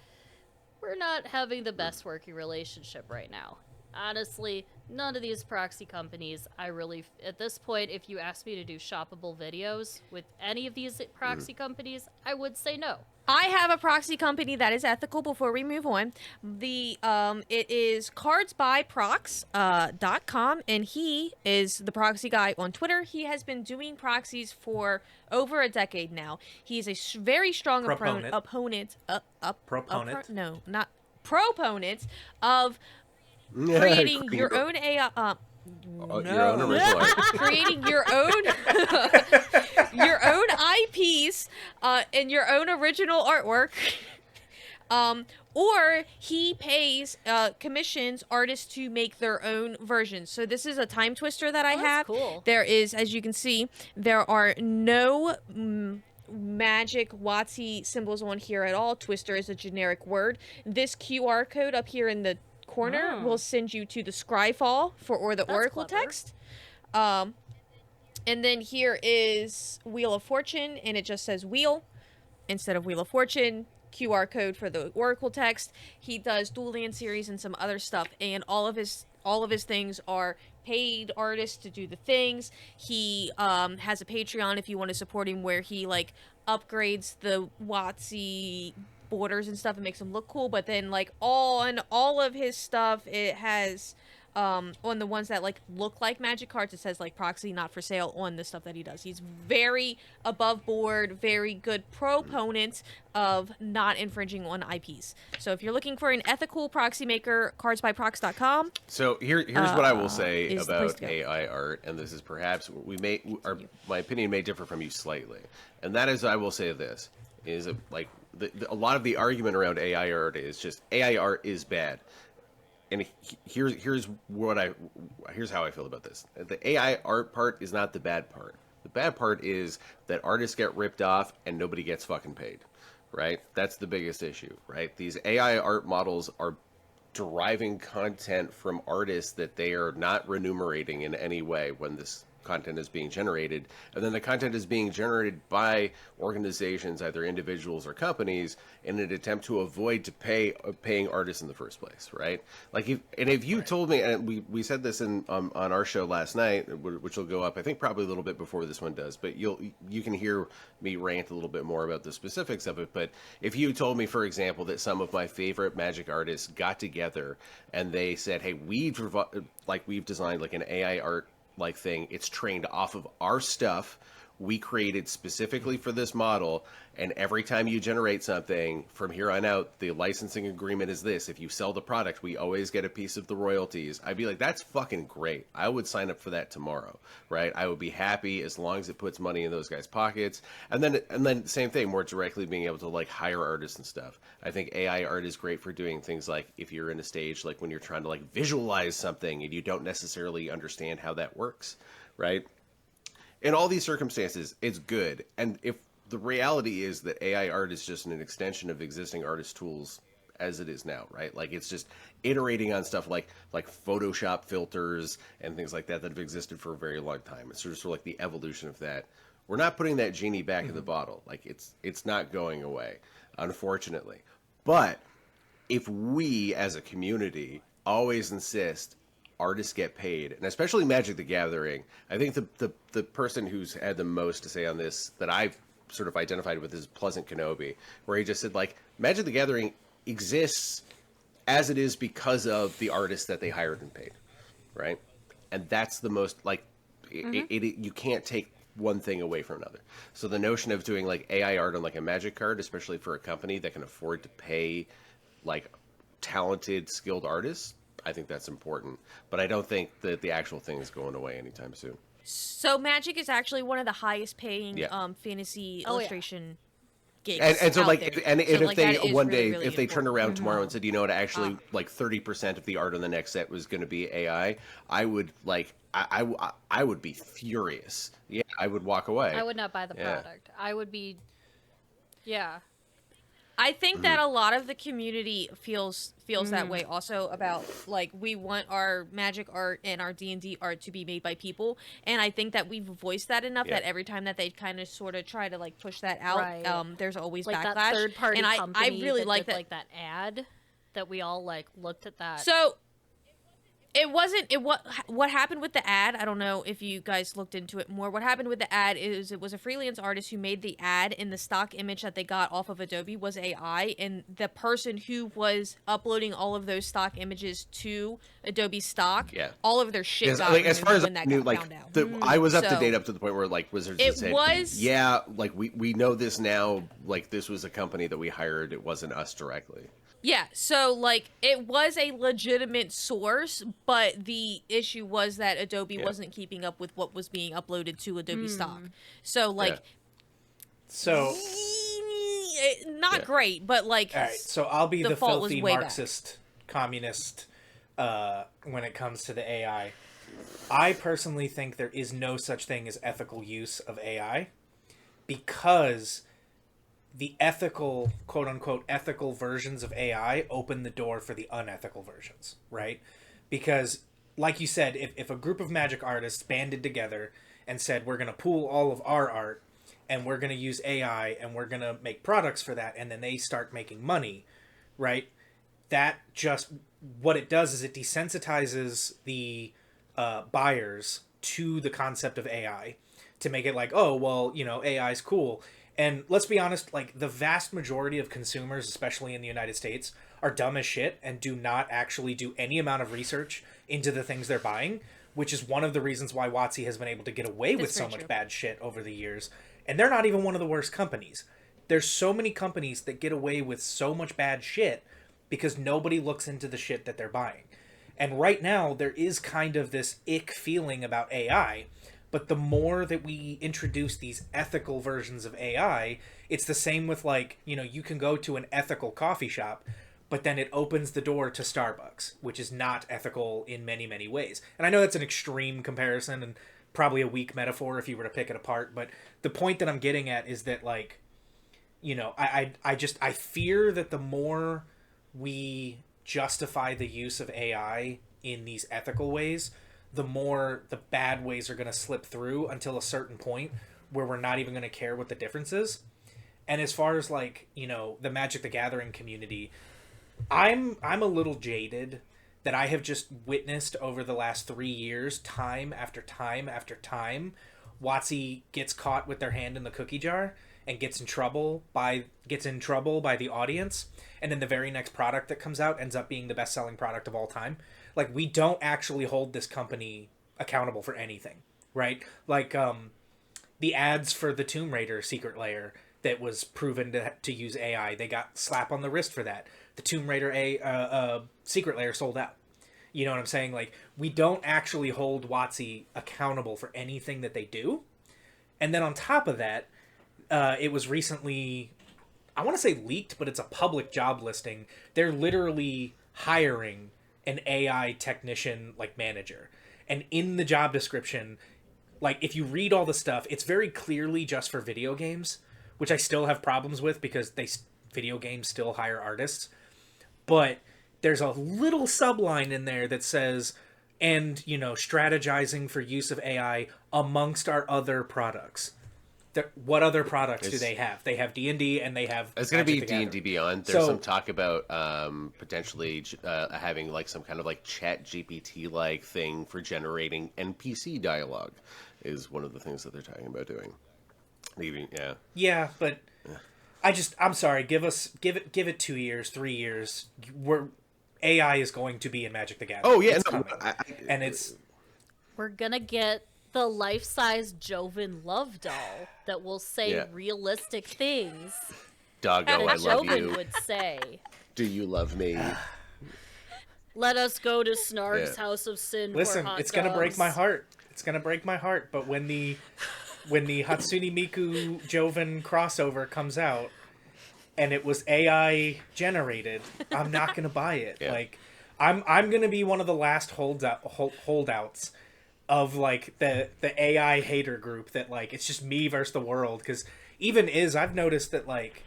we're not having the best working relationship right now. Honestly, none of these proxy companies, at this point, if you ask me to do shoppable videos with any of these proxy companies, I would say no. I have a proxy company that is ethical before we move on. It is cardsbyprox.com, and he is the proxy guy on Twitter. He has been doing proxies for over a decade now. He is a very strong Proponent. opponent. Proponent. No, not proponents of creating your own AI. Your own original art. Creating your own your own IPs and your own original artwork. Or he pays commissions artists to make their own versions. So this is a time twister that I have. Cool. There is, as you can see, there are no magic WotC symbols on here at all. Twister is a generic word. This QR code up here in the corner will send you to the Scryfall or the Oracle clever. text. And then here is Wheel of Fortune, and it just says Wheel instead of Wheel of Fortune. QR code for the Oracle text. He does Dual Land series and some other stuff, and all of his things are paid artists to do the things. He has a Patreon if you want to support him, where he like upgrades the WotC borders and stuff and makes them look cool. But then like on all of his stuff, it has on the ones that like look like magic cards, it says like proxy not for sale on the stuff that he does. He's very above board, very good proponent of not infringing on IPs. So if you're looking for an ethical proxy maker, cardsbyprox.com. So here's what I will say is the place about to go. AI art, and this is perhaps my opinion may differ from you slightly, and that is I will say this is like a lot of the argument around AI art is just AI art is bad. And here's how I feel about this. The AI art part is not the bad part. The bad part is that artists get ripped off and nobody gets fucking paid, right? That's the biggest issue, right? These AI art models are deriving content from artists that they are not remunerating in any way when this content is being generated, and then the content is being generated by organizations, either individuals or companies, in an attempt to avoid paying artists in the first place, right? Like, if you told me, and we said this on our show last night, which will go up, I think probably a little bit before this one does, but you can hear me rant a little bit more about the specifics of it. But if you told me, for example, that some of my favorite magic artists got together and they said, "Hey, we've designed like an AI art like thing. It's trained off of our stuff we created specifically for this model, and every time you generate something from here on out, the licensing agreement is this. If you sell the product, we always get a piece of the royalties." I'd be like, that's fucking great. I would sign up for that tomorrow, right? I would be happy as long as it puts money in those guys' pockets. And then same thing, more directly being able to like hire artists and stuff. I think AI art is great for doing things like if you're in a stage, like when you're trying to like visualize something and you don't necessarily understand how that works, right? In all these circumstances, it's good. And if the reality is that AI art is just an extension of existing artist tools as it is now, right? Like it's just iterating on stuff like Photoshop filters and things like that have existed for a very long time. It's sort of like the evolution of that. We're not putting that genie back in the bottle. Like it's not going away, unfortunately. But if we as a community always insist artists get paid, and especially Magic the Gathering, I think the person who's had the most to say on this that I've sort of identified with is Pleasant Kenobi, where he just said like Magic the Gathering exists as it is because of the artists that they hired and paid, right? And that's the most like you can't take one thing away from another. So the notion of doing like AI art on like a Magic card, especially for a company that can afford to pay like talented, skilled artists, I think that's important, but I don't think that the actual thing is going away anytime soon. So Magic is actually one of the highest paying fantasy illustration gigs and so out like there. if they one day really if they turned important. around tomorrow and said, you know what, actually like 30% of the art on the next set was going to be AI, I would like I would be furious. Yeah, I would walk away. I would not buy the product. I would be, I think that a lot of the community feels that way also about like we want our Magic art and our D&D art to be made by people, and I think that we've voiced that enough that every time that they kind of sort of try to like push that out, there's always like backlash. that third party and company I really that like did, that. like that ad that we all like looked at that. So what happened with the ad, I don't know if you guys looked into it more. What happened with the ad is it was a freelance artist who made the ad, and the stock image that they got off of Adobe was AI, and the person who was uploading all of those stock images to Adobe stock, all of their shit got like, as far as when I that knew, got like found out. I was up to date up to the point where like Wizards It would say, was- yeah, like we know this now, like this was a company that we hired, it wasn't us directly. Yeah, so like it was a legitimate source, but the issue was that Adobe wasn't keeping up with what was being uploaded to Adobe stock. So like, So not great, but like, all right, so I'll be the fault was filthy way back. Marxist communist when it comes to the AI. I personally think there is no such thing as ethical use of AI because the ethical, quote unquote, ethical versions of AI open the door for the unethical versions, right? Because, like you said, if a group of magic artists banded together and said, we're going to pool all of our art and we're going to use AI and we're going to make products for that, and then they start making money, right? That just, what it does is it desensitizes the buyers to the concept of AI to make it like, oh, well, you know, AI is cool. And let's be honest, like the vast majority of consumers, especially in the United States, are dumb as shit and do not actually do any amount of research into the things they're buying, which is one of the reasons why WotC has been able to get away with so much bad shit over the years. And they're not even one of the worst companies. There's so many companies that get away with so much bad shit because nobody looks into the shit that they're buying. And right now, there is kind of this ick feeling about AI. But the more that we introduce these ethical versions of AI, it's the same with, like, you know, you can go to an ethical coffee shop, but then it opens the door to Starbucks, which is not ethical in many, many ways. And I know that's an extreme comparison and probably a weak metaphor if you were to pick it apart. But the point that I'm getting at is that, like, you know, I fear that the more we justify the use of AI in these ethical ways, the more the bad ways are going to slip through until a certain point where we're not even going to care what the difference is. And as far as, like, you know, the Magic the Gathering community, I'm a little jaded that I have just witnessed over the last 3 years, time after time after time, WotC gets caught with their hand in the cookie jar and gets in trouble by the audience, and then the very next product that comes out ends up being the best-selling product of all time. Like, we don't actually hold this company accountable for anything, right? Like, the ads for the Tomb Raider Secret Lair that was proven to use AI, they got slap on the wrist for that. The Tomb Raider Secret Lair sold out. You know what I'm saying? Like, we don't actually hold WotC accountable for anything that they do. And then on top of that, it was recently, I want to say leaked, but it's a public job listing. They're literally hiring an AI technician, like, manager. And in the job description, like, if you read all the stuff, it's very clearly just for video games, which I still have problems with because video games still hire artists. But there's a little subline in there that says, and, you know, strategizing for use of AI amongst our other products. What other products do they have? They have D&D and they have... It's going to be D&D Beyond. There's some talk about potentially having, like, some kind of, like, chat GPT-like thing for generating NPC dialogue is one of the things that they're talking about doing. Maybe, yeah. Yeah, but I'm sorry. Give it 2 years, 3 years. AI is going to be in Magic the Gathering. Oh, yeah. And it's... We're going to get the life-size Joven love doll that will say realistic things. Doggo, I love Joven you. would say. Do you love me? Let us go to Snarg's House of Sin. Listen, for hot it's gonna dogs. break my heart. It's gonna break my heart. But when the Hatsune Miku Joven crossover comes out, and it was AI generated, I'm not gonna buy it. Yeah. Like, I'm gonna be one of the last holdouts of, like, the AI hater group that, like, it's just me versus the world. Because I've noticed that, like,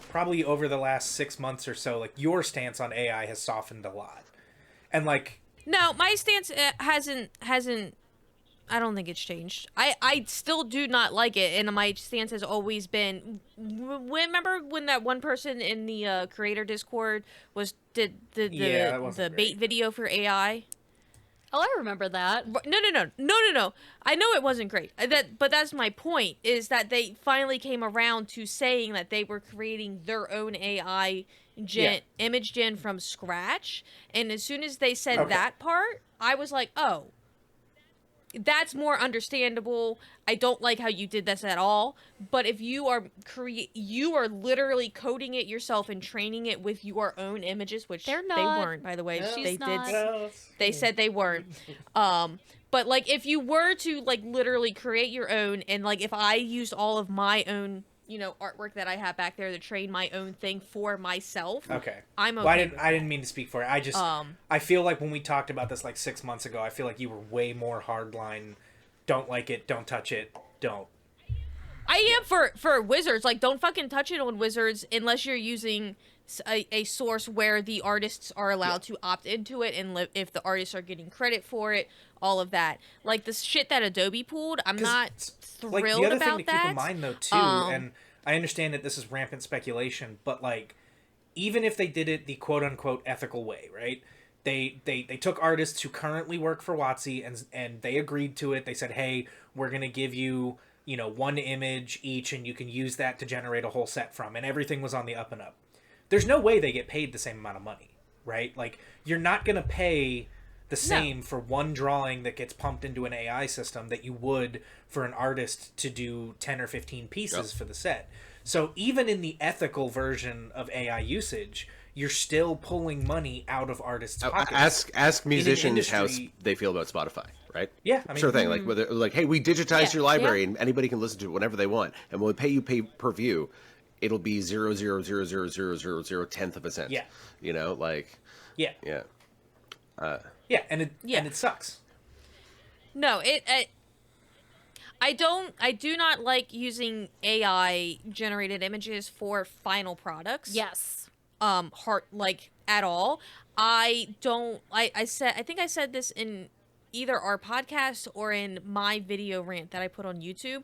probably over the last 6 months or so, like, your stance on AI has softened a lot. And, like... No, my stance hasn't I don't think it's changed. I still do not like it, and my stance has always been... Remember when that one person in the creator Discord did the bait video for AI? Oh, I remember that. No. I know it wasn't great. But that's my point, is that they finally came around to saying that they were creating their own AI image gen from scratch. And as soon as they said that part, I was like, oh, that's more understandable. I don't like how you did this at all. But if you are you are literally coding it yourself and training it with your own images, which They're they not. weren't, by the way. She's They not. did. They said they weren't. But like, if you were to like literally create your own, and like if I used all of my own, you know, artwork that I have back there to train my own thing for myself. Okay. I'm okay. Well, with I didn't mean to speak for it. I just I feel like when we talked about this like 6 months ago, I feel like you were way more hardline. Don't like it. Don't touch it. Don't. I am for Wizards. Like, don't fucking touch it on Wizards unless you're using a source where the artists are allowed to opt into it, and if the artists are getting credit for it, all of that. Like the shit that Adobe pulled, I'm not thrilled Like, the other about thing to that. keep in mind though too, and I understand that this is rampant speculation, but like, even if they did it the quote unquote ethical way, right? They took artists who currently work for WotC and they agreed to it. They said, hey, we're gonna give you, you know, one image each, and you can use that to generate a whole set from, and everything was on the up and up. There's no way they get paid the same amount of money, right? Like, you're not gonna pay the same for one drawing that gets pumped into an AI system that you would for an artist to do 10 or 15 pieces for the set. So even in the ethical version of AI usage, you're still pulling money out of artists' pockets. Ask musicians how industry- they feel about Spotify, right? Yeah, I mean, sure thing. Like whether like, hey, we digitized Yeah, your library and anybody can listen to it whenever they want, and when we pay you pay per view, it'll be 0.0000000 of a cent. Yeah. You know, like yeah, yeah. yeah, and it sucks. No, I do not like using AI generated images for final products. Yes. Like at all. I think I said this in either our podcast or in my video rant that I put on YouTube.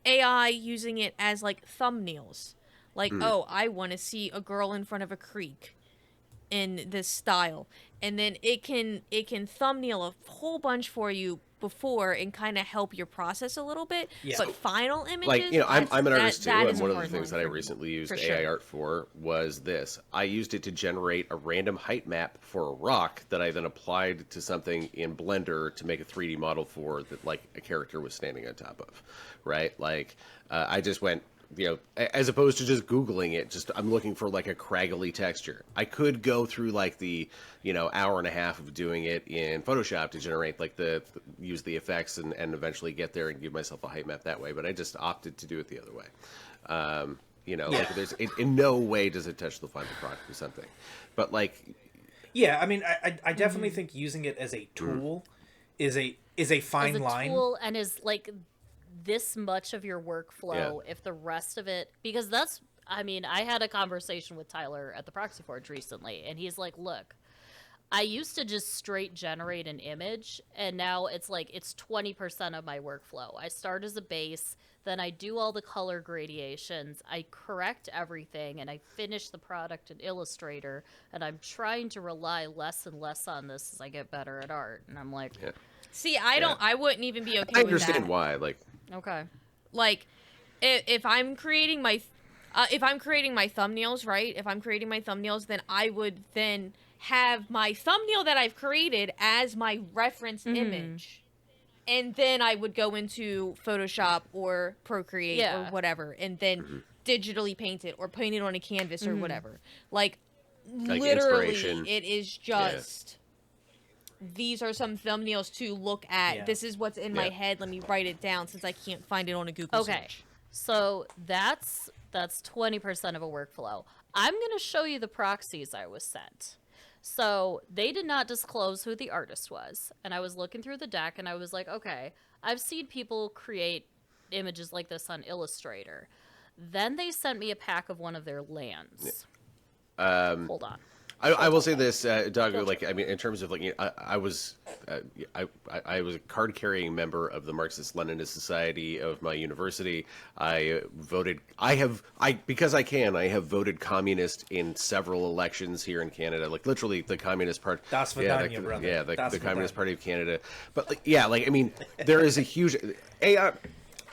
AI using it as like thumbnails. Like, oh, I want to see a girl in front of a creek in this style. And then it can thumbnail a whole bunch for you before and kind of help your process a little bit. Yeah. But final images, Like, you know, I'm an artist too, that and is one a of the hard things line that I for me, recently used for AI sure. art for was this. I used it to generate a random height map for a rock that I then applied to something in Blender to make a 3D model for that, like, a character was standing on top of, right? Like, I just went, you know, as opposed to just Googling it, just I'm looking for like a craggly texture. I could go through like the, you know, hour and a half of doing it in Photoshop to generate like use the effects and eventually get there and give myself a height map that way. But I just opted to do it the other way. You know, like there's in no way does it touch the final product or something. But like, Yeah, I mean, I definitely think using it as a tool is a fine As a line. tool and is like this much of your workflow, if the rest of it, because that's, I mean, I had a conversation with Tyler at the Proxy Forge recently, and he's like, look, I used to just straight generate an image, and now it's like, it's 20% of my workflow. I start as a base, then I do all the color gradations, I correct everything, and I finish the product in Illustrator, and I'm trying to rely less and less on this as I get better at art. And I'm like, See, I wouldn't even be okay I with that. understand why. Like, okay. Like, if I'm creating my thumbnails, right? If I'm creating my thumbnails, then I would then have my thumbnail that I've created as my reference image. And then I would go into Photoshop or Procreate or whatever, and then digitally paint it or paint it on a canvas or whatever. Like literally, inspiration. it is just... These are some thumbnails to look at. Yeah. This is what's in my head. Let me write it down since I can't find it on a Google Okay, search. so that's 20% of a workflow. I'm going to show you the proxies I was sent. So they did not disclose who the artist was, and I was looking through the deck, and I was like, okay, I've seen people create images like this on Illustrator. Then they sent me a pack of one of their lands. Hold on. I will say this, Doggo. Like, I mean, in terms of like, you know, I was a card-carrying member of the Marxist-Leninist Society of my university. I voted. Because I have voted communist in several elections here in Canada. Like, literally, the Communist Party. Das Vidania, brother. Yeah, the Das Communist Vidania. Party of Canada. But like, yeah, like, I mean, there is a huge AI.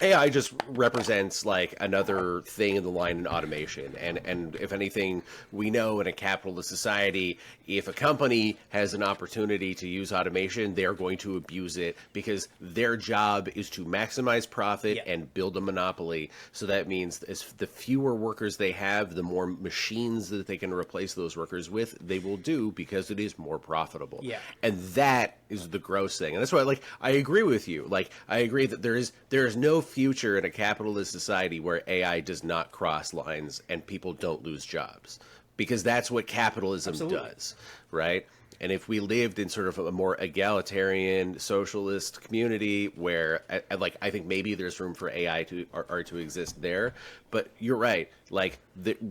AI just represents like another thing in the line in automation. And if anything, we know in a capitalist society, if a company has an opportunity to use automation, they're going to abuse it because their job is to maximize profit and build a monopoly. So that means as the fewer workers they have, the more machines that they can replace those workers with, they will do because it is more profitable. Yeah. And that is the gross thing. And that's why, like, I agree with you. Like, I agree that there is no future in a capitalist society where AI does not cross lines and people don't lose jobs, because that's what capitalism does, right? And if we lived in sort of a more egalitarian socialist community where I think maybe there's room for AI to exist there, but you're right. Like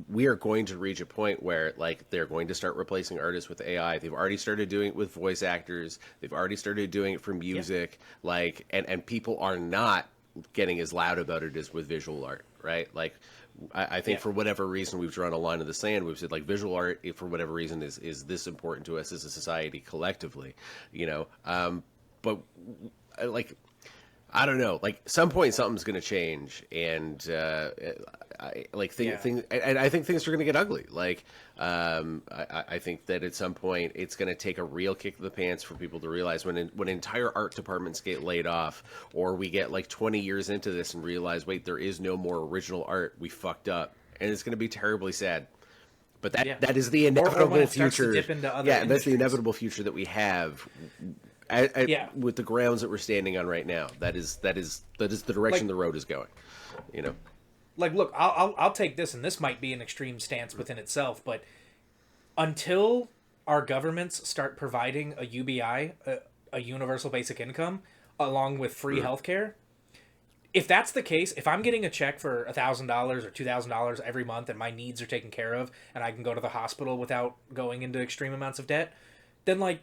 we are going to reach a point where like they're going to start replacing artists with AI. They've already started doing it with voice actors. They've already started doing it for music. Like, and people are not getting as loud about it as with visual art, right? Like, I think for whatever reason we've drawn a line in the sand. We've said like visual art, for whatever reason, is this important to us as a society collectively, you know. But like, I don't know. Like, some point something's going to change, and I think things are going to get ugly. Like, I think that at some point it's going to take a real kick in the pants for people to realize when entire art departments get laid off, or we get like 20 years into this and realize, wait, there is no more original art. We fucked up, and it's going to be terribly sad. But that is the inevitable future. That's the inevitable future that we have. With the grounds that we're standing on right now, that is the direction the road is going. You know, like, look, I'll take this, and this might be an extreme stance within itself, but until our governments start providing a UBI, a universal basic income, along with free healthcare, if that's the case, if I'm getting a check for $1,000 or $2,000 every month, and my needs are taken care of, and I can go to the hospital without going into extreme amounts of debt, then like,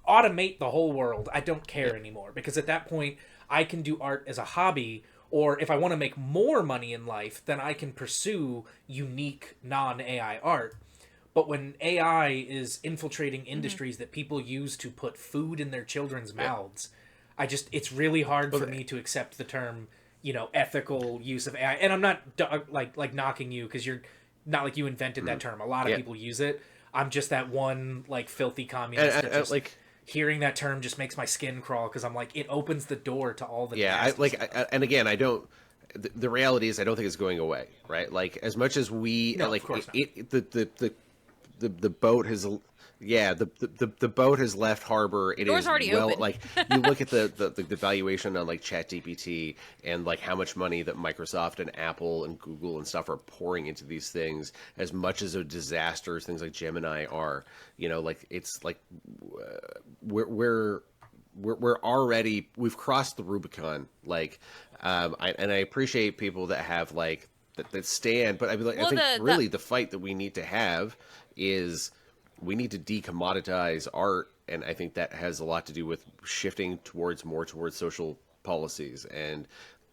automate the whole world. I don't care anymore, because at that point I can do art as a hobby, or if I want to make more money in life, then I can pursue unique non-AI art. But when AI is infiltrating industries that people use to put food in their children's mouths, it's really hard for me to accept the term, you know, ethical use of AI. And I'm not like knocking you, because you're not like you invented that term. A lot of people use it. I'm just that one like filthy communist that just, like, hearing that term just makes my skin crawl, because I'm like, it opens the door to all the and again, I don't. The reality is, I don't think it's going away, right? Like, as much as we like, the boat has. The boat has left harbor. It is already open. Like, you look at the valuation on like ChatGPT and like how much money that Microsoft and Apple and Google and stuff are pouring into these things, as much as a disaster as things like Gemini are. You know, like, it's like we're already, we've crossed the Rubicon. Like, I appreciate people that have like that stand, but I mean, like, I think really the fight that we need to have is, we need to decommoditize art, and I think that has a lot to do with shifting more towards social policies, and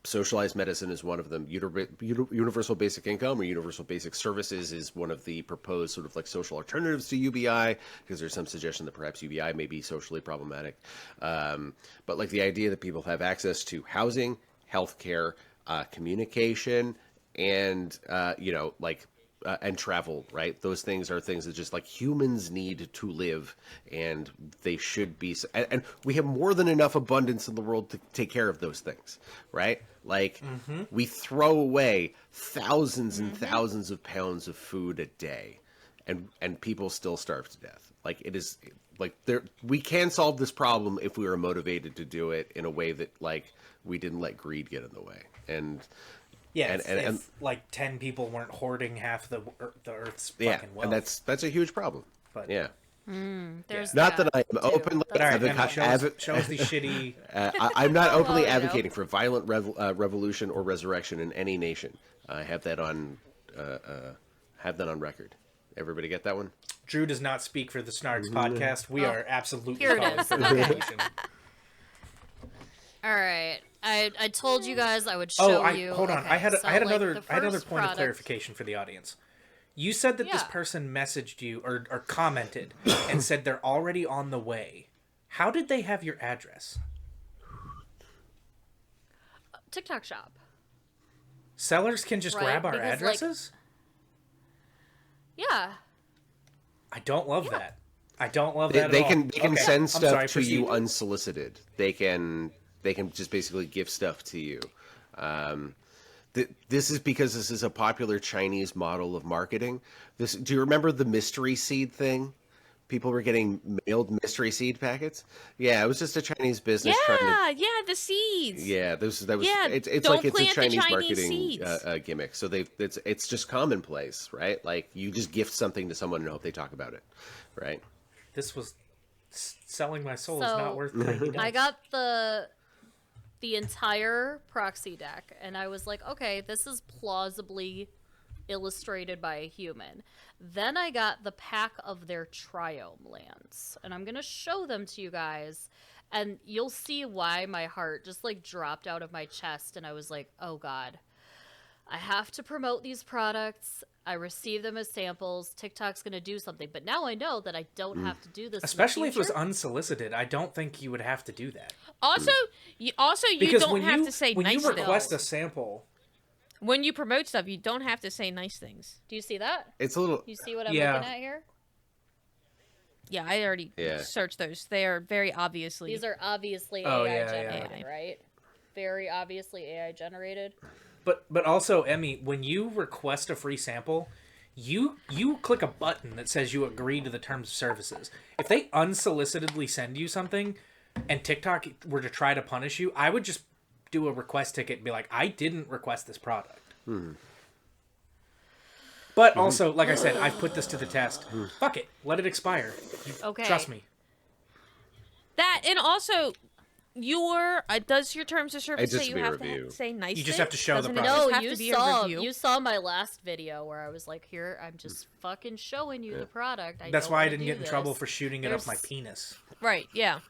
socialized medicine is one of them. Universal basic income or universal basic services is one of the proposed sort of like social alternatives to UBI, because there's some suggestion that perhaps UBI may be socially problematic. But like the idea that people have access to housing, healthcare, communication, and and travel, right? Those things are things that just like humans need to live, and they should be. And we have more than enough abundance in the world to take care of those things, right? Like, we throw away thousands and thousands of pounds of food a day, and people still starve to death. Like, it is like we can solve this problem if we were motivated to do it in a way that like we didn't let greed get in the way. And if like 10 people weren't hoarding half the Earth's fucking wealth. And that's a huge problem. But there's not that I am openly show us these shitty. I'm not openly advocating for violent revolution or resurrection in any nation. I have that on record. Everybody get that one? Drew does not speak for the Snargs podcast. We are absolutely here it is. for revolution. All right. I told you guys I would show you. Hold on. Okay, I had another point product. of clarification for the audience. You said that this person messaged you or commented and said they're already on the way. How did they have your address? TikTok shop. Sellers can just Right, grab our because, like- addresses? Yeah. I don't love that. I don't love that They at can all. they can Okay, send I'm stuff sorry, to you proceed. unsolicited. They can just basically give stuff to you. This is because this is a popular Chinese model of marketing. Do you remember the mystery seed thing? People were getting mailed mystery seed packets. Yeah, it was just a Chinese business trying to. Yeah, the seeds. Yeah, that was. Yeah, It's don't like it's a plant the Chinese Chinese marketing seeds. gimmick. So it's just commonplace, right? Like you just gift something to someone and hope they talk about it, right? This was selling my soul is So, not worth $90. I got the entire proxy deck, and I was like, okay, this is plausibly illustrated by a human. Then I got the pack of their triome lands, and I'm gonna show them to you guys, and you'll see why my heart just like dropped out of my chest, and I was like, oh god, I have to promote these products. I receive them as samples. TikTok's gonna do something, but now I know that I don't have to do this. Especially in if the it was future. unsolicited. I don't think you would have to do that. Also, you Because don't when have you to say when nice you request things. a sample, When you promote stuff, you don't have to say nice things. Do you see that? It's a little. You see what I'm Yeah. looking at here? Yeah, I already Yeah. searched those. They are very obviously. These are obviously Oh, AI yeah, generated, yeah. right? Very obviously AI generated. but also Emmy, when you request a free sample, you click a button that says you agree to the terms of services. If they unsolicitedly send you something, and TikTok were to try to punish you, I would just do a request ticket and be like, I didn't request this product. But also, like I said, I've put this to the test. Fuck it, let it expire. Okay. Trust me. that, and also, does your terms of service just say you be a have review. to say nice? You just have to show the Doesn't it product. just No, have you to be saw a review? my last video where I was like, here, I'm just fucking showing you the product. That's don't why I wanna didn't do get in trouble this. for shooting it up my There's- penis. Right? Yeah.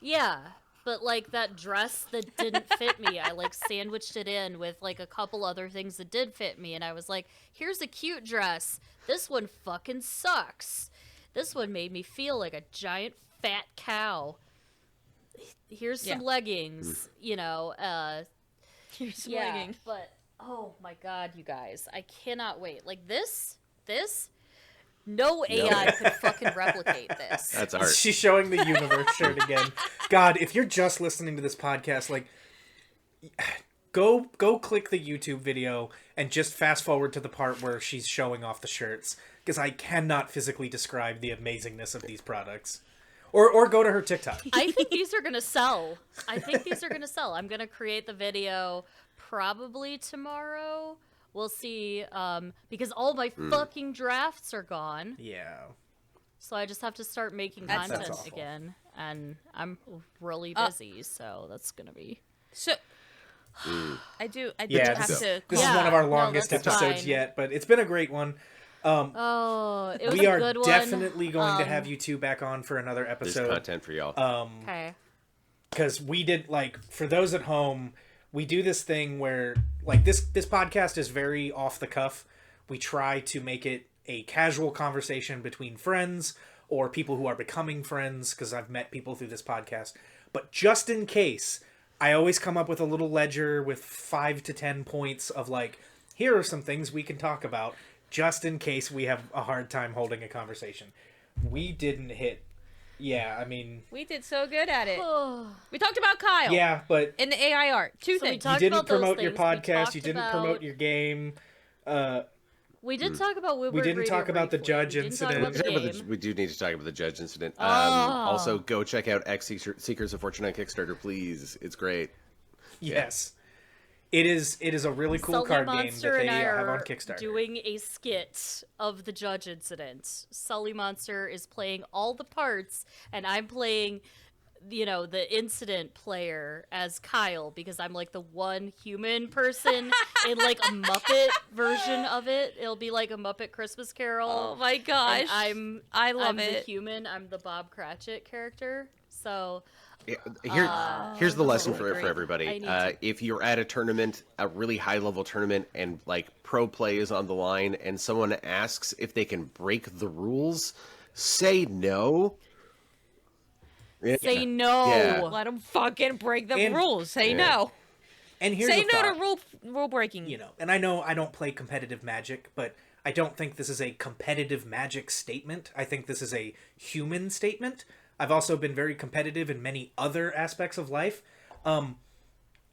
Yeah, but like that dress that didn't fit me, I like sandwiched it in with like a couple other things that did fit me, and I was like, here's a cute dress. This one fucking sucks. This one made me feel like a giant fat cow. Here's some Yeah. leggings, you know. You're swinging. Yeah, but oh my god, you guys, I cannot wait. Like this, no AI could fucking replicate this. That's art. She's showing the universe shirt again. God, if you're just listening to this podcast, like, go click the YouTube video and just fast forward to the part where she's showing off the shirts, because I cannot physically describe the amazingness of these products. Or go to her TikTok. I think these are gonna sell. I'm gonna create the video probably tomorrow. We'll see. Because all my fucking drafts are gone, Yeah. so I just have to start making That's content awful. again, and I'm really busy, so that's gonna be. So, I do Yeah, have this, to. this is Yeah, one of our no, longest that's episodes fine. yet, but it's been a great one. Oh, it was We a are good one. definitely going to have you two back on for another There's episode. content for y'all. Okay. Because we did, like, for those at home, we do this thing where, like, this podcast is very off the cuff. We try to make it a casual conversation between friends or people who are becoming friends, because I've met people through this podcast. But just in case, I always come up with a little ledger with 5 to 10 points of, like, here are some things we can talk about, just in case we have a hard time holding a conversation. We didn't hit. Yeah, I mean, We did so good at it. We talked about Kyle. yeah, but In the AI art. Two So we things. talked you didn't about those promote your things. We podcast. talked You didn't about- promote your game. We did talk about WUBRG We didn't Radio talk about the briefly. judge We didn't talk incident. about the game. We do need to talk about the judge incident. Oh. Also, go check out X Seekers of Fortune on Kickstarter, please. It's great. Yes, it is. It is a really cool Sully card game Monster that they and I have are on Kickstarter. doing a skit of the judge incident. Sully Monster is playing all the parts, and I'm playing, you know, the incident player as Kyle, because I'm like the one human person in like a Muppet version of it. It'll be like a Muppet Christmas Carol. Oh my gosh. And I love I'm the it. human. I'm the Bob Cratchit character. So Here's the lesson for great. I everybody. need to- If you're at a tournament, a really high level tournament, and like pro play is on the line, and someone asks if they can break the rules, say no. say no. Yeah. Let them fucking break the And- rules. Say Yeah. no. And here's Say a no thought, to rule breaking. you know, and I know I don't play competitive Magic, but I don't think this is a competitive Magic statement. I think this is a human statement. I've also been very competitive in many other aspects of life.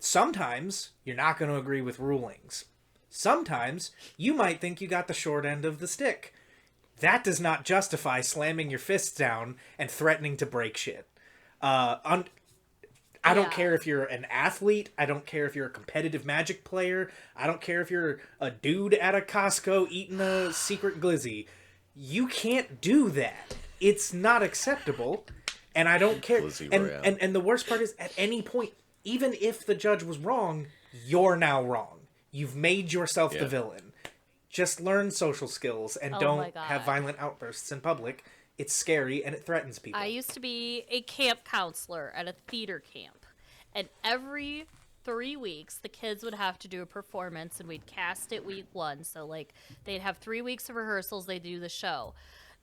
Sometimes you're not going to agree with rulings. Sometimes you might think you got the short end of the stick. That does not justify slamming your fists down and threatening to break shit. I don't care if you're an athlete. I don't care if you're a competitive Magic player. I don't care if you're a dude at a Costco eating a secret glizzy. You can't do that. It's not acceptable. And I don't care. And the worst part is, at any point, even if the judge was wrong, you're now wrong. You've made yourself the villain. Just learn social skills and don't have violent outbursts in public. It's scary and it threatens people. I used to be a camp counselor at a theater camp, and every 3 weeks the kids would have to do a performance, and we'd cast it week 1. So like they'd have 3 weeks of rehearsals, they'd do the show.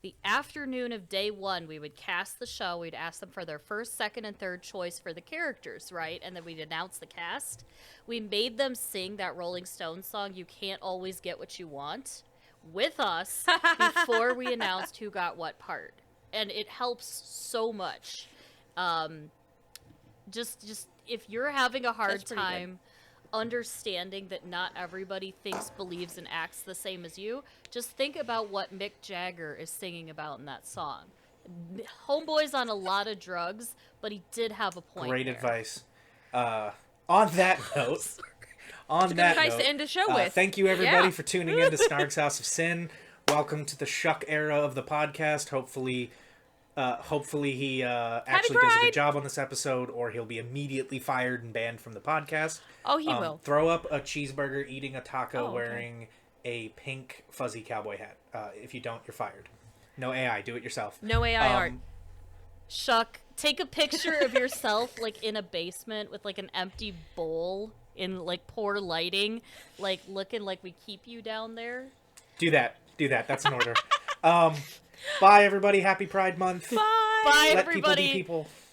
The afternoon of day 1, we would cast the show. We'd ask them for their first, second, and third choice for the characters, right? And then we'd announce the cast. We made them sing that Rolling Stones song, "You Can't Always Get What You Want," with us before we announced who got what part. And it helps so much. Just if you're having a hard time understanding that not everybody thinks, believes, and acts the same as you, just think about what Mick Jagger is singing about in that song. Homeboy's on a lot of drugs, but he did have a point. Great there. advice. On that note, To end the show with. thank you everybody for tuning in to Snarg's House of Sin. Welcome to the Shuck era of the podcast. Hopefully he actually does a good job on this episode, or he'll be immediately fired and banned from the podcast. Oh, he will. Throw up a cheeseburger, eating a taco, wearing a pink fuzzy cowboy hat. If you don't, you're fired. No AI. Do it yourself. No AI art. Shuck, take a picture of yourself like in a basement with like an empty bowl in like poor lighting, like looking like we keep you down there. Do that. That's an order. Bye, everybody. Happy Pride Month. Bye. Bye, Let everybody. people be people.